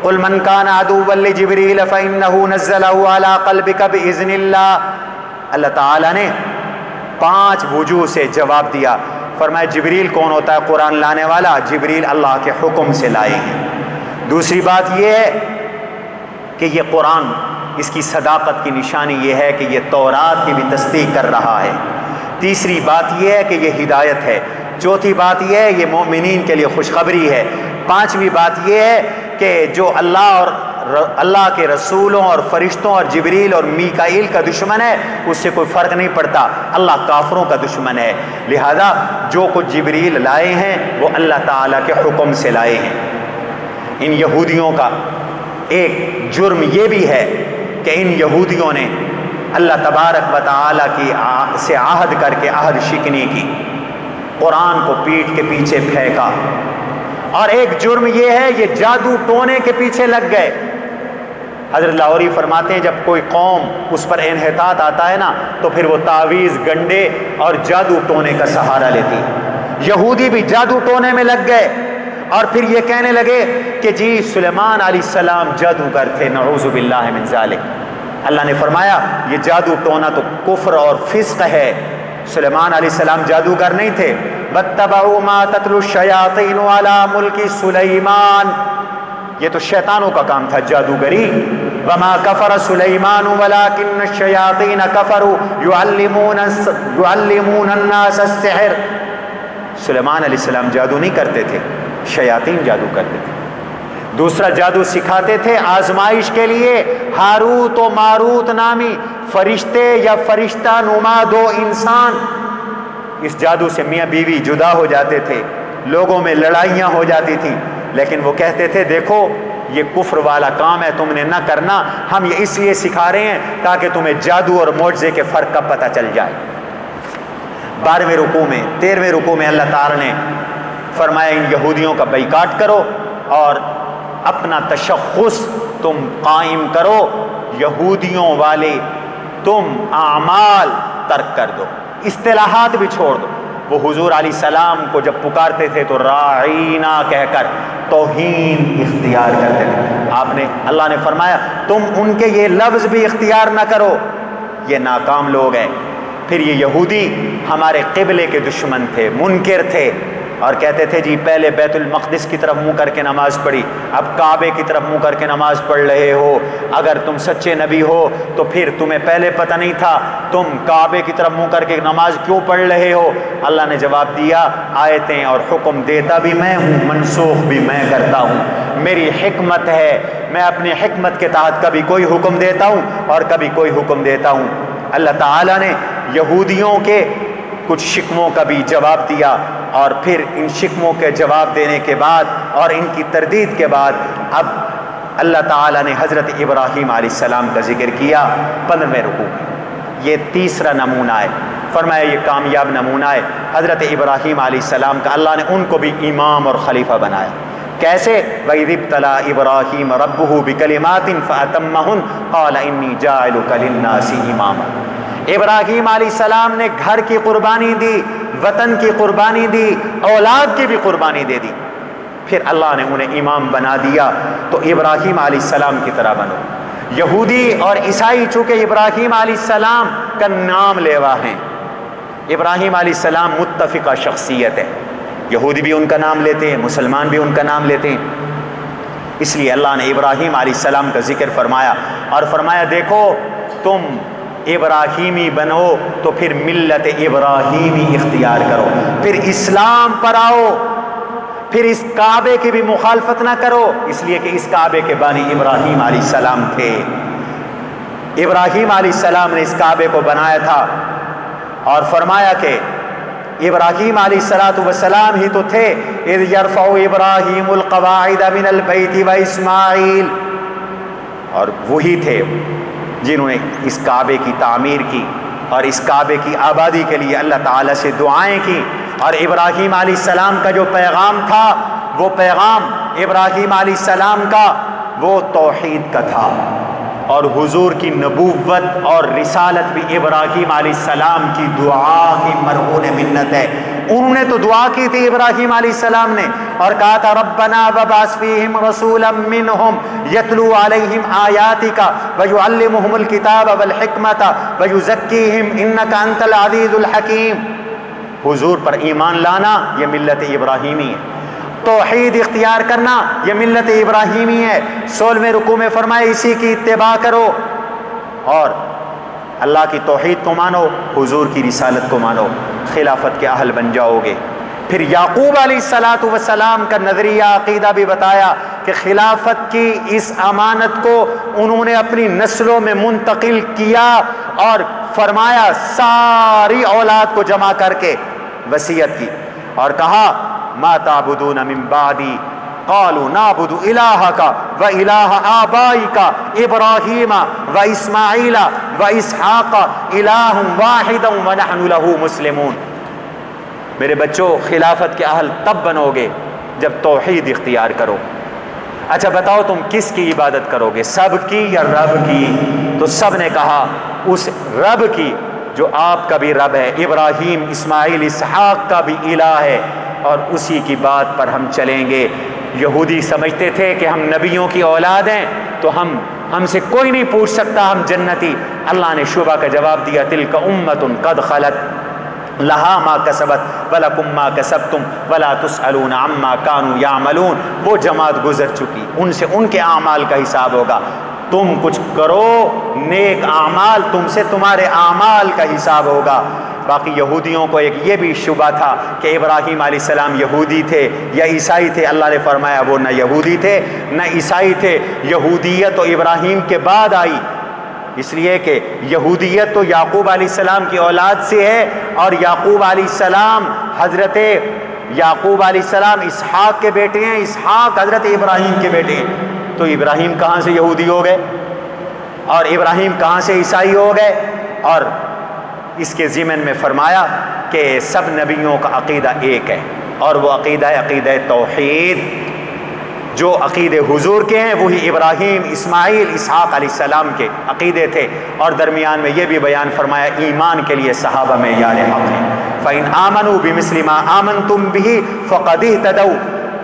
قل من كان عدوا لجبريل فإنه نزله على قلبك بإذن اللہ۔ اللہ تعالیٰ نے 5 وجوہ سے جواب دیا۔ فرمایا جبریل کون ہوتا ہے قرآن لانے والا؟ جبریل اللہ کے حکم سے لائے ہیں۔ دوسری بات یہ ہے کہ یہ قرآن اس کی صداقت کی نشانی یہ ہے کہ یہ تورات کی بھی تصدیق کر رہا ہے۔ تیسری بات یہ ہے کہ یہ ہدایت ہے۔ چوتھی بات یہ ہے یہ مومنین کے لیے خوشخبری ہے۔ پانچویں بات یہ ہے کہ جو اللہ اور اللہ کے رسولوں اور فرشتوں اور جبریل اور میکائیل کا دشمن ہے اس سے کوئی فرق نہیں پڑتا، اللہ کافروں کا دشمن ہے۔ لہذا جو کچھ جبریل لائے ہیں وہ اللہ تعالیٰ کے حکم سے لائے ہیں۔ ان یہودیوں کا ایک جرم یہ بھی ہے کہ ان یہودیوں نے اللہ تبارک و تعالیٰ کی سے عہد کر کے عہد شکنی کی، قرآن کو پیٹھ کے پیچھے پھینکا۔ اور ایک جرم یہ ہے یہ جادو ٹونے کے پیچھے لگ گئے۔ حضرت لاہوری فرماتے ہیں جب کوئی قوم اس پر انحطاط آتا ہے نا تو پھر وہ تعویذ گنڈے اور جادو ٹونے کا سہارا لیتی۔ یہودی بھی جادو ٹونے میں لگ گئے اور پھر یہ کہنے لگے کہ جی سلیمان علیہ السلام جادوگر تھے، نعوذ باللہ من ذالک۔ اللہ نے فرمایا یہ جادو ٹونا تو کفر اور فسق ہے، سلیمان علیہ السلام جادوگر نہیں تھے۔ وَاتَّبَعُوا مَا تَتْلُو الشَّيَاطِينُ عَلَى مُلْكِ سُلَيْمَانَ، یہ تو شیطانوں کا کام تھا جادوگری۔ وَمَا كَفَرَ سُلَيْمَانُ وَلَكِنَّ الشَّيَاطِينَ كَفَرُوا يُعَلِّمُونَ النَّاسَ السِّحْرَ، سلیمان علیہ السلام جادو نہیں کرتے تھے، شیاطین جادو کرتے تھے۔ دوسرا جادو سکھاتے تھے آزمائش کے لیے، ہاروت و ماروت نامی فرشتے یا فرشتہ نما 2 انسان، اس جادو سے میاں بیوی جدا ہو جاتے تھے، لوگوں میں لڑائیاں ہو جاتی تھیں، لیکن وہ کہتے تھے دیکھو یہ کفر والا کام ہے تم نے نہ کرنا، ہم یہ اس لیے سکھا رہے ہیں تاکہ تمہیں جادو اور معجزے کے فرق کا پتہ چل جائے۔ 12ویں رکوع میں 13ویں رکوع میں اللہ تعالی نے فرمایا ان یہودیوں کا بائیکاٹ کرو اور اپنا تشخص تم قائم کرو، یہودیوں والے تم اعمال ترک کر دو، اصطلاحات بھی چھوڑ دو۔ وہ حضور علیہ السلام کو جب پکارتے تھے تو راعینا کہہ کر توہین اختیار کرتے تھے۔ اللہ نے فرمایا تم ان کے یہ لفظ بھی اختیار نہ کرو، یہ ناکام لوگ ہیں۔ پھر یہ یہودی ہمارے قبلے کے دشمن تھے، منکر تھے، اور کہتے تھے جی پہلے بیت المقدس کی طرف منہ کر کے نماز پڑھی، اب کعبے کی طرف منہ کر کے نماز پڑھ رہے ہو، اگر تم سچے نبی ہو تو پھر تمہیں پہلے پتہ نہیں تھا، تم کعبے کی طرف منہ کر کے نماز کیوں پڑھ رہے ہو؟ اللہ نے جواب دیا آیتیں اور حکم دیتا بھی میں ہوں، منسوخ بھی میں کرتا ہوں، میری حکمت ہے، میں اپنی حکمت کے تحت کبھی کوئی حکم دیتا ہوں اور کبھی کوئی حکم دیتا ہوں۔ اللہ تعالیٰ نے یہودیوں کے کچھ شکموں کا بھی جواب دیا، اور پھر ان شکموں کے جواب دینے کے بعد اور ان کی تردید کے بعد اب اللہ تعالیٰ نے حضرت ابراہیم علیہ السلام کا ذکر کیا 15ویں رکوع میں۔ یہ تیسرا نمونہ ہے، فرمایا یہ کامیاب نمونہ ہے حضرت ابراہیم علیہ السلام کا، اللہ نے ان کو بھی امام اور خلیفہ بنایا۔ کیسے؟ وَإِذِ ابْتَلَىٰ إِبْرَاهِيمَ رَبُّهُ بِكَلِمَاتٍ فَأَتَمَّهُنَّ قَالَ إِنِّي جَاعِلُكَ لِلنَّاسِ إِمَامًا۔ ابراہیم علیہ السلام نے گھر کی قربانی دی، وطن کی قربانی دی، اولاد کی بھی قربانی دے دی، پھر اللہ نے انہیں امام بنا دیا۔ تو ابراہیم علیہ السلام کی طرح بنو۔ یہودی اور عیسائی چونکہ ابراہیم علیہ السلام کا نام لیوا ہیں، ابراہیم علیہ السلام متفقہ شخصیت ہے، یہودی بھی ان کا نام لیتے ہیں، مسلمان بھی ان کا نام لیتے ہیں، اس لیے اللہ نے ابراہیم علیہ السلام کا ذکر فرمایا اور فرمایا دیکھو تم ابراہیمی بنو تو پھر ملت ابراہیمی اختیار کرو، پھر اسلام پر آؤ، پھر اس کعبے کی بھی مخالفت نہ کرو، اس لیے کہ اس کعبے کے بانی ابراہیم علیہ السلام تھے۔ ابراہیم علیہ السلام نے اس کعبے کو بنایا تھا، اور فرمایا کہ ابراہیم علیہ السلام ہی تو تھے اذ یرفع ابراہیم القواعد من البیت و اسماعیل، اور وہی تھے جنہوں نے اس کعبے کی تعمیر کی اور اس کعبے کی آبادی کے لیے اللہ تعالیٰ سے دعائیں کی، اور ابراہیم علیہ السلام کا جو پیغام تھا وہ پیغام ابراہیم علیہ السلام کا وہ توحید کا تھا، اور حضور کی نبوت اور رسالت بھی ابراہیم علیہ السلام کی دعا کی مرہون منت ہے۔ انہوں نے تو دعا کی تھی ابراہیم علیہ السلام نے، اور کہا تھا ربنا وبعث فیہم رسولا منہم یتلو علیہم آیاتک ویعلمہم الکتاب والحکمت ویزکیہم انک انت العزیز الحکیم۔ حضور پر ایمان لانا یہ ملت ابراہیمی ہے، توحید اختیار کرنا یہ ملت ابراہیمی ہے۔ 16ویں رکوع میں فرمائے اسی کی اتباع کرو اور اللہ کی توحید کو مانو، حضور کی رسالت کو مانو، خلافت کے اہل بن جاؤ گے۔ پھر یعقوب علیہ السلام کا نظریہ عقیدہ بھی بتایا کہ خلافت کی اس امانت کو انہوں نے اپنی نسلوں میں منتقل کیا، اور فرمایا ساری اولاد کو جمع کر کے وصیت کی اور کہا ما تعبدون من بعدی قالوا نعبد الہک و الہ آبائک ابراہیم و اسماعیل و اسحاق الہ واحدا ونحن له مسلمون۔ میرے بچوں خلافت کے اہل تب بنو گے جب توحید اختیار کرو۔ اچھا بتاؤ تم کس کی عبادت کرو گے، سب کی یا رب کی؟ تو سب نے کہا اس رب کی جو آپ کا بھی رب ہے، ابراہیم اسماعیل اسحاق کا بھی الہ ہے، اور اسی کی بات پر ہم چلیں گے۔ یہودی سمجھتے تھے کہ ہم نبیوں کی اولاد ہیں تو ہم سے کوئی نہیں پوچھ سکتا، ہم جنتی۔ اللہ نے شعبہ کا جواب دیا تلک امت قد خلت لہا ما کسبت ولکم ما کسبتم ولا تسألون عما کانوا یعملون۔ وہ جماعت گزر چکی، ان سے ان کے اعمال کا حساب ہوگا، تم کچھ کرو نیک اعمال، تم سے تمہارے اعمال کا حساب ہوگا۔ باقی یہودیوں کو ایک یہ بھی شبہ تھا کہ ابراہیم علیہ السلام یہودی تھے یا عیسائی تھے۔ اللہ نے فرمایا وہ نہ یہودی تھے نہ عیسائی تھے، یہودیت تو ابراہیم کے بعد آئی، اس لیے کہ یہودیت تو یعقوب علیہ السلام کی اولاد سے ہے، اور یعقوب علیہ السلام حضرت یعقوب علیہ السلام اسحاق کے بیٹے ہیں، اسحاق حضرت ابراہیم کے بیٹے ہیں۔ تو ابراہیم کہاں سے یہودی ہو گئے اور ابراہیم کہاں سے عیسائی ہو گئے؟ اور اس کے ضمن میں فرمایا کہ سب نبیوں کا عقیدہ ایک ہے، اور وہ عقیدہ ہے عقیدہ توحید۔ جو عقیدے حضور کے ہیں وہی ابراہیم اسماعیل اسحاق علیہ السلام کے عقیدے تھے، اور درمیان میں یہ بھی بیان فرمایا ایمان کے لیے صحابہ میں یار حق ہیں۔ فَإِنْ آمَنُوا بِمِثْلِ مَا آمَنْتُمْ بِهِ فَقَدْ اهْتَدَوْا،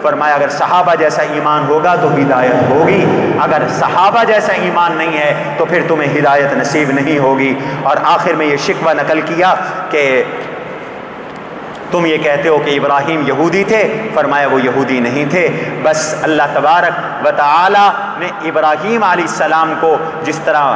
فرمایا اگر صحابہ جیسا ایمان ہوگا تو ہدایت ہوگی، اگر صحابہ جیسا ایمان نہیں ہے تو پھر تمہیں ہدایت نصیب نہیں ہوگی۔ اور آخر میں یہ شکوہ نقل کیا کہ تم یہ کہتے ہو کہ ابراہیم یہودی تھے، فرمایا وہ یہودی نہیں تھے، بس اللہ تبارک و تعالی نے ابراہیم علیہ السلام کو جس طرح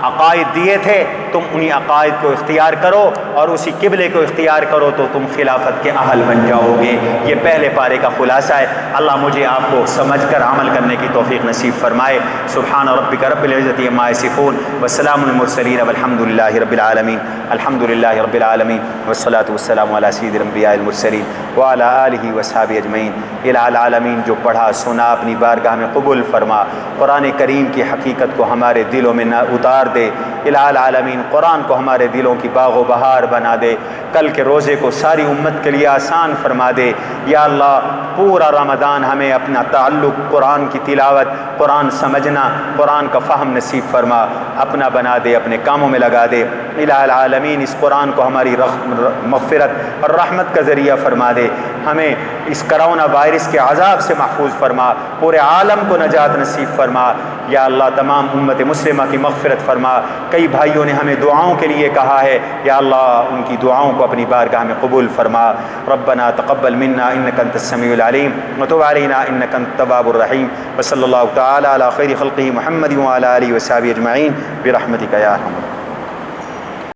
عقائد دیے تھے تم انہی عقائد کو اختیار کرو اور اسی قبلے کو اختیار کرو تو تم خلافت کے اہل بن جاؤ گے۔ یہ پہلے پارے کا خلاصہ ہے۔ اللہ مجھے آپ کو سمجھ کر عمل کرنے کی توفیق نصیب فرمائے۔ سبحان ربک رب العزت عما یصفون وسلام المرسلین والحمد للہ رب العالمین۔ الحمد للہ رب العالمین والصلاة والسلام علی سید الانبیاء المرسلین وعلی آلہ وصحبہ اجمعین۔ الہ العالمین جو پڑھا سنا اپنی بارگاہ میں قبول فرما، قرآن کریم کی حقیقت کو ہمارے دلوں میں نہ اتار دے۔ الہ العالمین قرآن کو ہمارے دلوں کی باغ و بہار بنا دے، کل کے روزے کو ساری امت کے لیے آسان فرما دے۔ یا اللہ پورا رمضان ہمیں اپنا تعلق قرآن کی تلاوت، قرآن سمجھنا، قرآن کا فہم نصیب فرما، اپنا بنا دے، اپنے کاموں میں لگا دے۔ الہ العالمین اس قرآن کو ہماری مغفرت اور رحمت کا ذریعہ فرما دے، ہمیں اس کرونا وائرس کے عذاب سے محفوظ فرما، پورے عالم کو نجات نصیب فرما۔ یا اللہ تمام امت مسلمہ کی مغفرت فرما۔ کئی بھائیوں نے ہمیں دعاؤں کے لیے کہا ہے، یا اللہ ان کی دعاؤں کو اپنی بارگاہ میں قبول فرما۔ ربنا تقبل منا انک انت السمیع العلیم وتب علینا انک انت التواب الرحیم، وصلی اللہ تعالی علی خیر خلقہ محمد وعلی آلہ وصحبہ اجمعین برحمتک یا ارحم۔